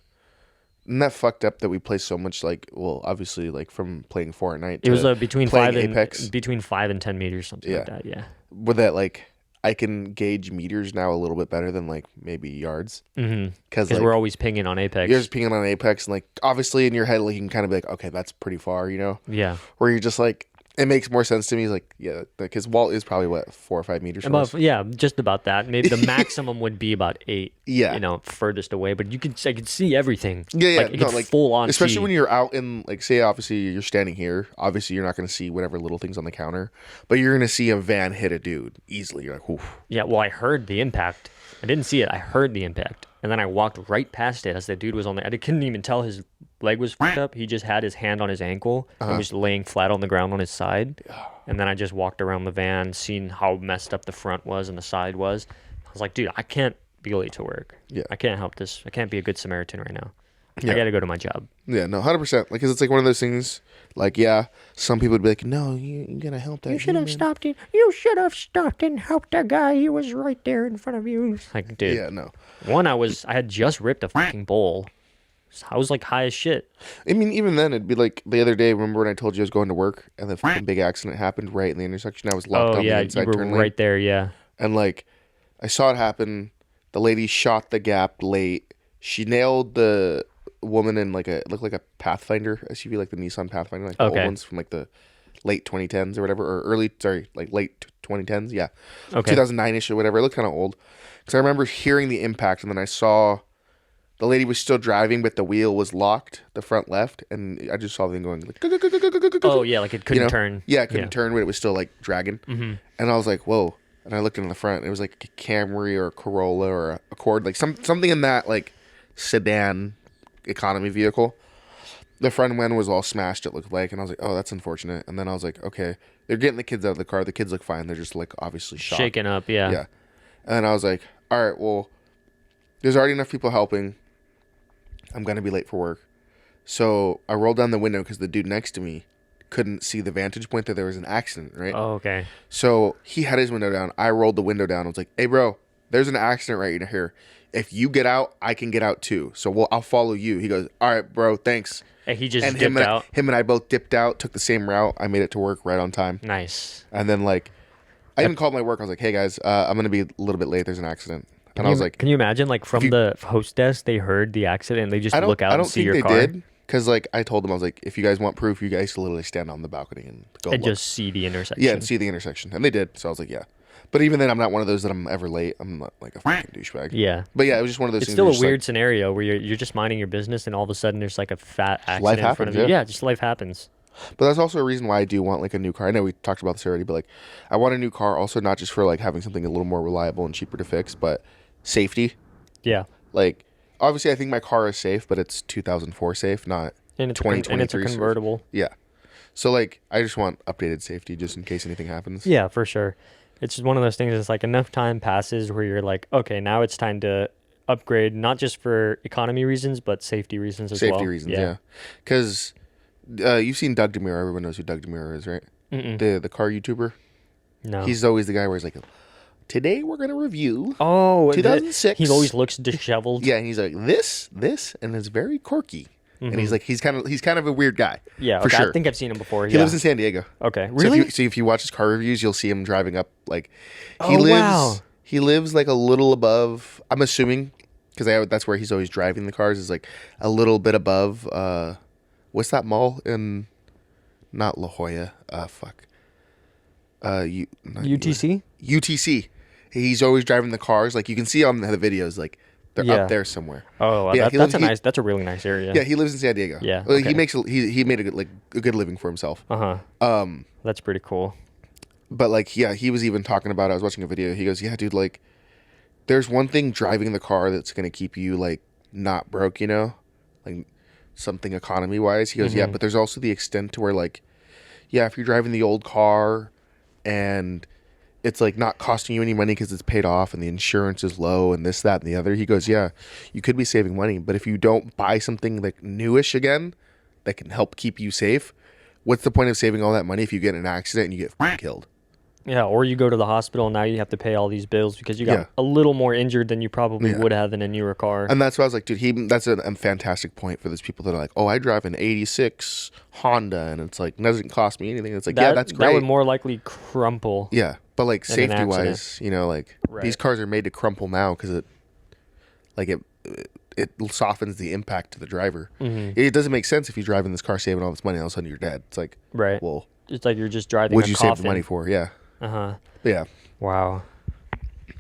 [SPEAKER 1] And that fucked up that we play so much like obviously like from playing Fortnite.
[SPEAKER 2] It was between
[SPEAKER 1] playing
[SPEAKER 2] 5
[SPEAKER 1] Apex.
[SPEAKER 2] and between 5 and 10 meters, something like
[SPEAKER 1] Yeah.
[SPEAKER 2] that. Yeah.
[SPEAKER 1] With that like I can gauge meters now a little bit better than like maybe yards.
[SPEAKER 2] Mm-hmm.
[SPEAKER 1] Because
[SPEAKER 2] Because we're always pinging on Apex.
[SPEAKER 1] you're just pinging on Apex and like obviously in your head like you can kind of be like, okay, that's pretty far, you know?
[SPEAKER 2] Yeah.
[SPEAKER 1] Where you're just like, it makes more sense to me. Like, yeah, because Walt is probably what 4 or 5 meters from us.
[SPEAKER 2] Yeah, just about that. Maybe the maximum would be about 8.
[SPEAKER 1] Yeah.
[SPEAKER 2] You know, furthest away. But I could see everything.
[SPEAKER 1] Yeah,
[SPEAKER 2] Like, you could full on
[SPEAKER 1] especially
[SPEAKER 2] see.
[SPEAKER 1] when you're out in like say obviously you're standing here. Obviously you're not going to see whatever little things on the counter, but you're going to see a van hit a dude easily. You're like, oof.
[SPEAKER 2] Yeah, well, I heard the impact. I didn't see it. I heard the impact. And then I walked right past it as the dude was on there. I couldn't even tell his leg was fucked up. He just had his hand on his ankle and was laying flat on the ground on his side. And then I just walked around the van, seen how messed up the front was and the side was. I was like, dude, I can't be late to work.
[SPEAKER 1] Yeah.
[SPEAKER 2] I can't help this. I can't be a good Samaritan right now.
[SPEAKER 1] Yeah.
[SPEAKER 2] I got to go to my job.
[SPEAKER 1] Yeah, no, 100%. Like, cause it's like one of those things. Like, yeah, some people would be like, no, you're gonna help that.
[SPEAKER 2] You should have stopped it. You should have stopped and helped the guy. He was right there in front of you. Like, dude.
[SPEAKER 1] Yeah, no.
[SPEAKER 2] One, I had just ripped a fucking bowl. I was like high as shit.
[SPEAKER 1] I mean, even then, it'd be like the other day. Remember when I told you I was going to work and the fucking big accident happened right in the intersection? I was locked on the
[SPEAKER 2] you
[SPEAKER 1] inside
[SPEAKER 2] were
[SPEAKER 1] turn lane.
[SPEAKER 2] right there. Yeah.
[SPEAKER 1] And like, I saw it happen. The lady shot the gap late. She nailed the woman in like it looked like a Pathfinder SUV, like the Nissan Pathfinder, like the old
[SPEAKER 2] Okay.
[SPEAKER 1] ones from like the late 2010s or whatever, or late 2010s. Yeah.
[SPEAKER 2] Okay.
[SPEAKER 1] 2009-ish or whatever. It looked kind of old. Because I remember hearing the impact and then I saw the lady was still driving, but the wheel was locked, the front left, and I just saw them going like,
[SPEAKER 2] Oh yeah, like it couldn't
[SPEAKER 1] you know?
[SPEAKER 2] turn.
[SPEAKER 1] Yeah, it couldn't turn, but it was still like dragging.
[SPEAKER 2] Mm-hmm.
[SPEAKER 1] And I was like, whoa. And I looked in the front, and it was like a Camry or a Corolla or a Accord, like something in that like sedan economy vehicle. The front end was all smashed, it looked like, and I was like, oh, that's unfortunate. And then I was like, okay, they're getting the kids out of the car. The kids look fine. They're just like obviously shocked.
[SPEAKER 2] Shaken up. Yeah.
[SPEAKER 1] Yeah. And then I was like, all right, well, there's already enough people helping. I'm going to be late for work. So I rolled down the window because the dude next to me couldn't see the vantage point that there was an accident, right?
[SPEAKER 2] Oh, okay.
[SPEAKER 1] So he had his window down. I rolled the window down. I was like, hey, bro, there's an accident right here. If you get out, I can get out too. So I'll follow you. He goes, all right, bro, thanks.
[SPEAKER 2] And he just
[SPEAKER 1] And
[SPEAKER 2] dipped out.
[SPEAKER 1] him and I both dipped out, took the same route. I made it to work right on time.
[SPEAKER 2] Nice.
[SPEAKER 1] And then like, I even called my work. I was like, hey guys, I'm going to be a little bit late. There's an accident. And I was like,
[SPEAKER 2] can you imagine, like, from the host desk, they heard the accident and they just look out and see your car?
[SPEAKER 1] I don't think they did Because like I told them, I was like, if you guys want proof, you guys can literally stand on the balcony and go
[SPEAKER 2] And
[SPEAKER 1] look.
[SPEAKER 2] just see the intersection.
[SPEAKER 1] Yeah, and see the intersection, and they did. So I was like, yeah. But even then, I'm not one of those that I'm ever late. I'm not like a fucking douchebag.
[SPEAKER 2] Yeah.
[SPEAKER 1] But yeah, it was just one of those
[SPEAKER 2] It's
[SPEAKER 1] things.
[SPEAKER 2] still
[SPEAKER 1] where
[SPEAKER 2] a
[SPEAKER 1] just,
[SPEAKER 2] weird
[SPEAKER 1] like,
[SPEAKER 2] scenario where you're just minding your business and all of a sudden there's like a fat accident
[SPEAKER 1] life
[SPEAKER 2] in front
[SPEAKER 1] happens,
[SPEAKER 2] of you.
[SPEAKER 1] yeah.
[SPEAKER 2] Yeah, just life happens.
[SPEAKER 1] But that's also a reason why I do want like a new car. I know we talked about this already, but like I want a new car also not just for like having something a little more reliable and cheaper to fix, but safety.
[SPEAKER 2] Yeah.
[SPEAKER 1] Like obviously I think my car is safe, but it's 2004 safe, not
[SPEAKER 2] And it's
[SPEAKER 1] 2023
[SPEAKER 2] and it's a convertible.
[SPEAKER 1] safe. Yeah. So like I just want updated safety just in case anything happens.
[SPEAKER 2] Yeah, for sure. It's just one of those things. It's like enough time passes where you're like, okay, now it's time to upgrade, not just for economy reasons, but safety reasons as well.
[SPEAKER 1] Safety reasons, yeah. Because you've seen Doug DeMuro. Everyone knows who Doug DeMuro is, right? The car YouTuber.
[SPEAKER 2] No.
[SPEAKER 1] He's always the guy where he's like, today we're gonna review.
[SPEAKER 2] Oh,
[SPEAKER 1] 2006.
[SPEAKER 2] He always looks disheveled.
[SPEAKER 1] Yeah, and he's like this, and it's very quirky. And he's like he's kind of a weird guy.
[SPEAKER 2] Yeah,
[SPEAKER 1] for
[SPEAKER 2] okay,
[SPEAKER 1] sure.
[SPEAKER 2] I think I've seen him before.
[SPEAKER 1] He lives in San Diego.
[SPEAKER 2] Okay,
[SPEAKER 1] So
[SPEAKER 2] really?
[SPEAKER 1] if you watch his car reviews, you'll see him driving up like
[SPEAKER 2] Wow.
[SPEAKER 1] He lives like a little above. I'm assuming because that's where he's always driving the cars. Is like a little bit above. What's that mall in? Not La Jolla. Fuck.
[SPEAKER 2] UTC.
[SPEAKER 1] UTC. He's always driving the cars. Like you can see on the videos, like they're
[SPEAKER 2] Yeah.
[SPEAKER 1] up there somewhere.
[SPEAKER 2] Oh, wow,
[SPEAKER 1] Yeah,
[SPEAKER 2] that's a really nice area.
[SPEAKER 1] Yeah, he lives in San Diego.
[SPEAKER 2] Yeah,
[SPEAKER 1] Well,
[SPEAKER 2] okay.
[SPEAKER 1] he made a good living for himself.
[SPEAKER 2] That's pretty cool.
[SPEAKER 1] But like, yeah, he was even talking about. I was watching a video. He goes, "Yeah, dude, like, there's one thing driving the car that's gonna keep you like not broke, you know, like something economy wise." He goes, "Yeah, but there's also the extent to where like, yeah, if you're driving the old car, and it's like not costing you any money because it's paid off and the insurance is low and this, that, and the other." He goes, "Yeah, you could be saving money, but if you don't buy something like newish again that can help keep you safe, what's the point of saving all that money if you get in an accident and you get f***ing killed?"
[SPEAKER 2] Yeah, or you go to the hospital and now you have to pay all these bills because you got
[SPEAKER 1] Yeah.
[SPEAKER 2] a little more injured than you probably
[SPEAKER 1] Yeah.
[SPEAKER 2] would have in a newer car.
[SPEAKER 1] And that's why I was like, dude, that's a fantastic point for those people that are like, "Oh, I drive an 86 Honda and it's like, doesn't cost me anything." It's like, yeah, that's great.
[SPEAKER 2] That would more likely crumple.
[SPEAKER 1] Yeah, but like
[SPEAKER 2] in an
[SPEAKER 1] safety wise, you know, like
[SPEAKER 2] Right.
[SPEAKER 1] these cars are made to crumple now because it softens the impact to the driver. It doesn't make sense if you drive in this car saving all this money and all of a sudden you're dead. It's like,
[SPEAKER 2] Right.
[SPEAKER 1] well,
[SPEAKER 2] It's like you're just driving
[SPEAKER 1] what'd
[SPEAKER 2] a
[SPEAKER 1] you
[SPEAKER 2] coffin.
[SPEAKER 1] save the money for? Yeah,
[SPEAKER 2] Uh-huh.
[SPEAKER 1] but yeah.
[SPEAKER 2] Wow.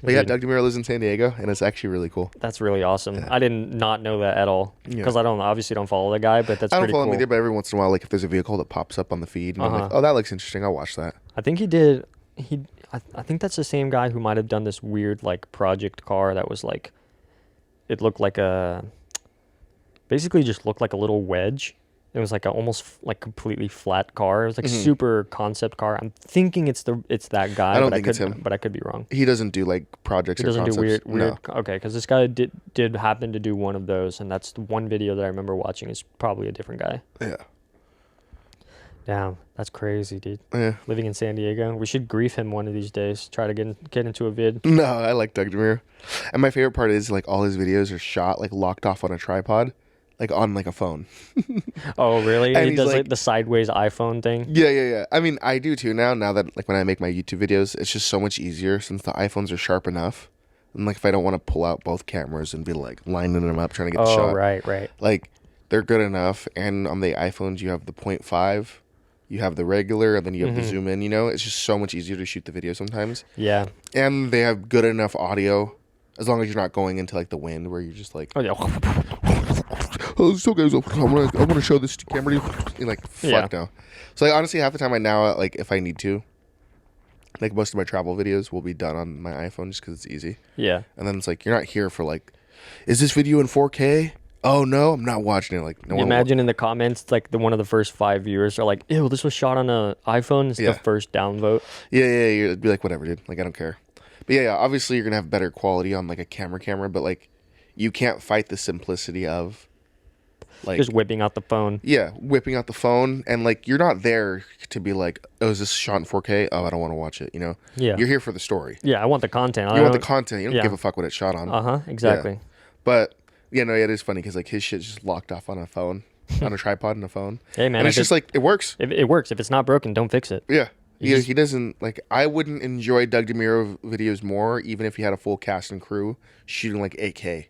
[SPEAKER 1] But yeah,
[SPEAKER 2] Dude,
[SPEAKER 1] Doug DeMuro lives in San Diego, and it's actually really cool.
[SPEAKER 2] that's really awesome. I did not know that at all because I obviously don't follow the guy, but that's
[SPEAKER 1] I don't
[SPEAKER 2] pretty
[SPEAKER 1] follow
[SPEAKER 2] cool.
[SPEAKER 1] him either, but every once in a while, like if there's a vehicle that pops up on the feed, and I'm like, oh, that looks interesting, I'll watch that.
[SPEAKER 2] I think he did. I think that's the same guy who might have done this weird like project car that was like, it looked like basically just looked like a little wedge. It was like a almost like completely flat car. It was like super concept car. I'm thinking it's that guy.
[SPEAKER 1] I don't
[SPEAKER 2] but
[SPEAKER 1] think
[SPEAKER 2] I
[SPEAKER 1] it's
[SPEAKER 2] could,
[SPEAKER 1] him.
[SPEAKER 2] But I could be wrong.
[SPEAKER 1] He doesn't do like projects
[SPEAKER 2] He
[SPEAKER 1] or
[SPEAKER 2] doesn't do
[SPEAKER 1] concepts.
[SPEAKER 2] weird.
[SPEAKER 1] No.
[SPEAKER 2] Okay, because this guy did happen to do one of those, and that's the one video that I remember watching. Is probably a different guy.
[SPEAKER 1] Yeah.
[SPEAKER 2] Damn, that's crazy, dude.
[SPEAKER 1] Yeah.
[SPEAKER 2] Living in San Diego, we should grief him one of these days. Try to get into a vid.
[SPEAKER 1] No, I like Doug DeMuro. And my favorite part is like all his videos are shot like locked off on a tripod, like on like a phone.
[SPEAKER 2] Oh, really?
[SPEAKER 1] And
[SPEAKER 2] He
[SPEAKER 1] he's
[SPEAKER 2] does
[SPEAKER 1] like-
[SPEAKER 2] like the sideways iPhone thing.
[SPEAKER 1] Yeah. I mean, I do too now. Now that like when I make my YouTube videos, it's just so much easier since the iPhones are sharp enough. And like if I don't want to pull out both cameras and be like lining them up trying to get the
[SPEAKER 2] Oh,
[SPEAKER 1] shot,
[SPEAKER 2] right.
[SPEAKER 1] like they're good enough. And on the iPhones, you have the 0.5, you have the regular, and then you have the zoom in. You know, it's just so much easier to shoot the video sometimes.
[SPEAKER 2] Yeah.
[SPEAKER 1] And they have good enough audio, as long as you're not going into like the wind where you're just like,
[SPEAKER 2] Oh, yeah.
[SPEAKER 1] "Oh, so guys, I'm gonna show this to camera." You're like, fuck
[SPEAKER 2] Yeah.
[SPEAKER 1] no. So like honestly, half the time I now like if I need to, like most of my travel videos will be done on my iPhone just because it's easy.
[SPEAKER 2] Yeah.
[SPEAKER 1] And then it's like you're not here for like, is this video in 4K? Oh no, I'm not watching it. Like no one.
[SPEAKER 2] Imagine in the comments, like one of the first 5 viewers are like, "Ew, this was shot on a iPhone." It's
[SPEAKER 1] Yeah.
[SPEAKER 2] the first downvote.
[SPEAKER 1] Yeah. You'd be like, whatever, dude. Like I don't care. But yeah. Obviously, you're gonna have better quality on like a camera, but like you can't fight the simplicity of like
[SPEAKER 2] Just whipping out the phone.
[SPEAKER 1] yeah, whipping out the phone, and like you're not there to be like, oh, is this shot in 4K? Oh, I don't want to watch it. You know,
[SPEAKER 2] Yeah.
[SPEAKER 1] you're here for the story.
[SPEAKER 2] Yeah, I want the content.
[SPEAKER 1] You want the content. You don't
[SPEAKER 2] yeah.
[SPEAKER 1] give a fuck what it's shot on.
[SPEAKER 2] Exactly.
[SPEAKER 1] But yeah, no, it is funny because like his shit's just locked off on a phone, on a tripod and a phone.
[SPEAKER 2] Hey, man,
[SPEAKER 1] and it's
[SPEAKER 2] if
[SPEAKER 1] just like it works.
[SPEAKER 2] If it works. If it's not broken, don't fix it.
[SPEAKER 1] Yeah.
[SPEAKER 2] You
[SPEAKER 1] He doesn't like. I wouldn't enjoy Doug DeMuro videos more, even if he had a full cast and crew shooting like 8K.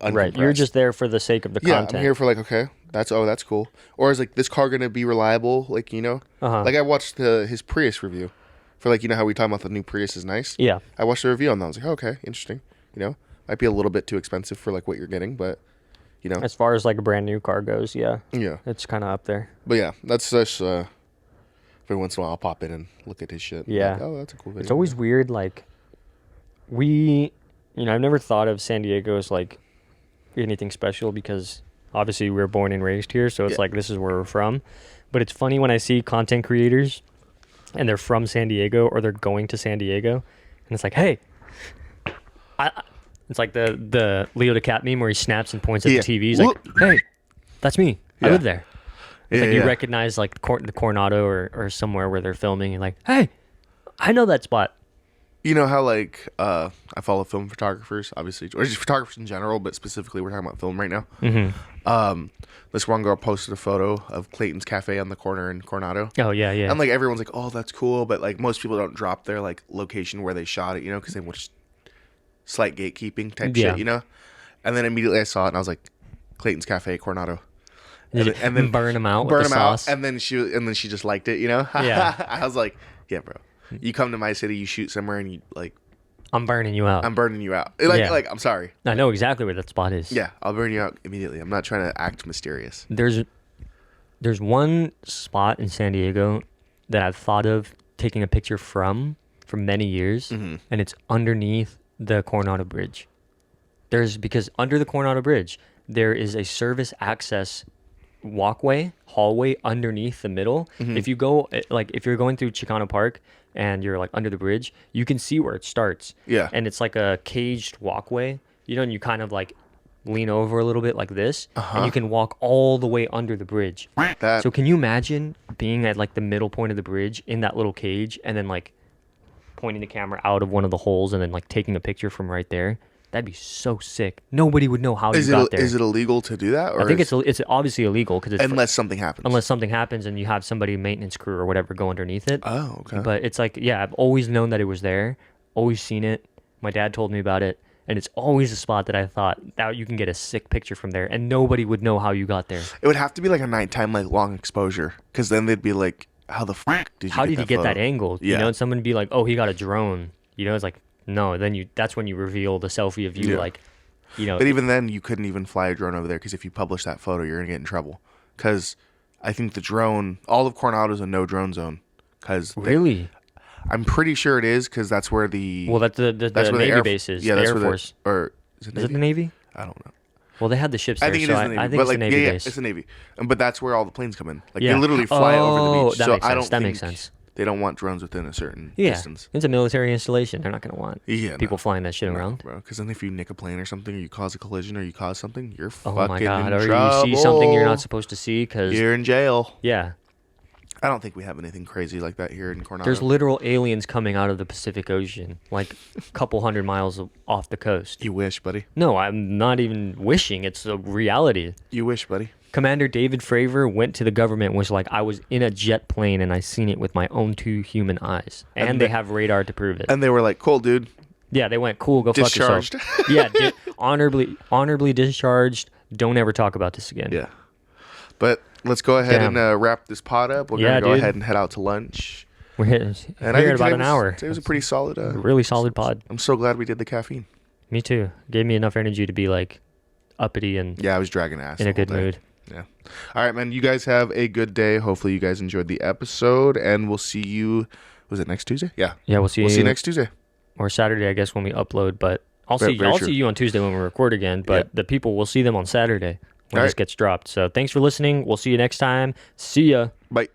[SPEAKER 2] Right. You're
[SPEAKER 1] uncompressed.
[SPEAKER 2] just there for the sake of the
[SPEAKER 1] yeah.
[SPEAKER 2] content.
[SPEAKER 1] I'm here for like, okay, That's cool. Or is like this car gonna be reliable? Like like I watched his Prius review for like how we talking about the new Prius is nice.
[SPEAKER 2] Yeah.
[SPEAKER 1] I watched the review on that. I was like, okay, interesting. Might be a little bit too expensive for like what you're getting, but
[SPEAKER 2] As far as like a brand new car goes, yeah,
[SPEAKER 1] yeah,
[SPEAKER 2] it's kind of up there.
[SPEAKER 1] But yeah, that's just every once in a while I'll pop in and look at his shit.
[SPEAKER 2] Yeah.
[SPEAKER 1] Like, oh, that's a cool video.
[SPEAKER 2] It's always weird. Like I've never thought of San Diego as like anything special because obviously we were born and raised here, so it's like this is where we're from. But it's funny when I see content creators and they're from San Diego or they're going to San Diego, and it's like, hey, it's like the Leo DeCap meme where he snaps and points at the TV. He's like, hey, that's me. I live there. It's like you recognize like the Coronado or somewhere where they're filming. You're like, hey, I know that spot.
[SPEAKER 1] You know how like I follow film photographers, obviously, or just photographers in general, but specifically we're talking about film right now. Mm-hmm. This one girl posted a photo of Clayton's Cafe on the corner in Coronado.
[SPEAKER 2] Oh yeah.
[SPEAKER 1] And like everyone's like, oh, that's cool, but like most people don't drop their like location where they shot it, because they want just slight gatekeeping type shit, And then immediately I saw it and I was like, Clayton's Cafe, Coronado.
[SPEAKER 2] And then burn them out with the sauce.
[SPEAKER 1] And then she just liked it, Yeah. I was like, yeah, bro. You come to my city, you shoot somewhere, and you like,
[SPEAKER 2] I'm burning you out.
[SPEAKER 1] I'm burning you out. Like I'm sorry.
[SPEAKER 2] I know exactly where that spot is.
[SPEAKER 1] Yeah, I'll burn you out immediately. I'm not trying to act mysterious.
[SPEAKER 2] There's one spot in San Diego that I've thought of taking a picture from for many years, and it's underneath the Coronado Bridge. Because under the Coronado Bridge, there is a service access hallway underneath the middle. If you go, if you're going through Chicano Park and you're like under the bridge, you can see where it starts.
[SPEAKER 1] Yeah.
[SPEAKER 2] And it's like a caged walkway, and you kind of like lean over a little bit like this, and you can walk all the way under the bridge. So can you imagine being at like the middle point of the bridge in that little cage and then like pointing the camera out of one of the holes and then like taking a picture from right there? That'd be so sick. Nobody would know how you got there.
[SPEAKER 1] Is it illegal to do that? Or
[SPEAKER 2] I think it's obviously illegal because
[SPEAKER 1] unless something happens.
[SPEAKER 2] Unless something happens and you have somebody, maintenance crew or whatever, go underneath it.
[SPEAKER 1] Oh, okay.
[SPEAKER 2] But it's like, yeah, I've always known that it was there. Always seen it. My dad told me about it, and it's always a spot that I thought that you can get a sick picture from there, and nobody would know how you got there.
[SPEAKER 1] It would have to be like a nighttime, like long exposure, because then they'd be like, "How the fuck did you?
[SPEAKER 2] How did he get
[SPEAKER 1] photo?
[SPEAKER 2] that angle?"
[SPEAKER 1] Yeah.
[SPEAKER 2] And someone would be like, "Oh, he got a drone." It's like, no. Then that's when you reveal the selfie of you, like.
[SPEAKER 1] But even then, you couldn't even fly a drone over there because if you publish that photo, you're gonna get in trouble. Because I think the drone, all of Coronado's a no drone zone. Because
[SPEAKER 2] really,
[SPEAKER 1] I'm pretty sure it is because that's where the
[SPEAKER 2] that's where the Navy base is. Yeah, the Air Force.
[SPEAKER 1] Or is it
[SPEAKER 2] the Navy?
[SPEAKER 1] I don't know.
[SPEAKER 2] Well, they had the ships there.
[SPEAKER 1] I think it is the Navy.
[SPEAKER 2] I think it's the Navy base.
[SPEAKER 1] It's the Navy. But that's where all the planes come in. Like they literally fly over the beach.
[SPEAKER 2] That makes sense.
[SPEAKER 1] They don't want drones within a certain distance.
[SPEAKER 2] It's a military installation. They're not going to want people flying that shit around.
[SPEAKER 1] Bro, because then if you nick a plane or something, or you cause a collision, or you cause something, you're
[SPEAKER 2] oh
[SPEAKER 1] fucking
[SPEAKER 2] my God.
[SPEAKER 1] in
[SPEAKER 2] Or
[SPEAKER 1] trouble.
[SPEAKER 2] you see something you're not supposed to see because
[SPEAKER 1] you're in jail.
[SPEAKER 2] Yeah.
[SPEAKER 1] I don't think we have anything crazy like that here in Coronado.
[SPEAKER 2] There's literal aliens coming out of the Pacific Ocean, like a couple hundred miles off the coast.
[SPEAKER 1] You wish, buddy.
[SPEAKER 2] No, I'm not even wishing. It's a reality.
[SPEAKER 1] You wish, buddy.
[SPEAKER 2] Commander David Fravor went to the government and was like, I was in a jet plane and I seen it with my own 2 human eyes. And they have radar to prove it.
[SPEAKER 1] And they were like, cool, dude.
[SPEAKER 2] Yeah, they went, cool, go fuck yourself. Yeah, honorably discharged. Don't ever talk about this again.
[SPEAKER 1] Yeah. But let's go ahead and wrap this pod up. We're going to go ahead and head out to lunch.
[SPEAKER 2] We're here in about an hour.
[SPEAKER 1] It was a pretty solid.
[SPEAKER 2] Really solid pod.
[SPEAKER 1] I'm so glad we did the caffeine.
[SPEAKER 2] Me too. Gave me enough energy to be like uppity and
[SPEAKER 1] I was dragging ass
[SPEAKER 2] in a good mood.
[SPEAKER 1] Yeah. All right, man. You guys have a good day. Hopefully you guys enjoyed the episode, and we'll see you. Was it next Tuesday? Yeah.
[SPEAKER 2] Yeah, we'll see you
[SPEAKER 1] next Tuesday.
[SPEAKER 2] Or Saturday, I guess, when we upload. But I'll see you on Tuesday when we record again. But the people will see them on Saturday when this gets dropped. So thanks for listening. We'll see you next time. See ya.
[SPEAKER 1] Bye.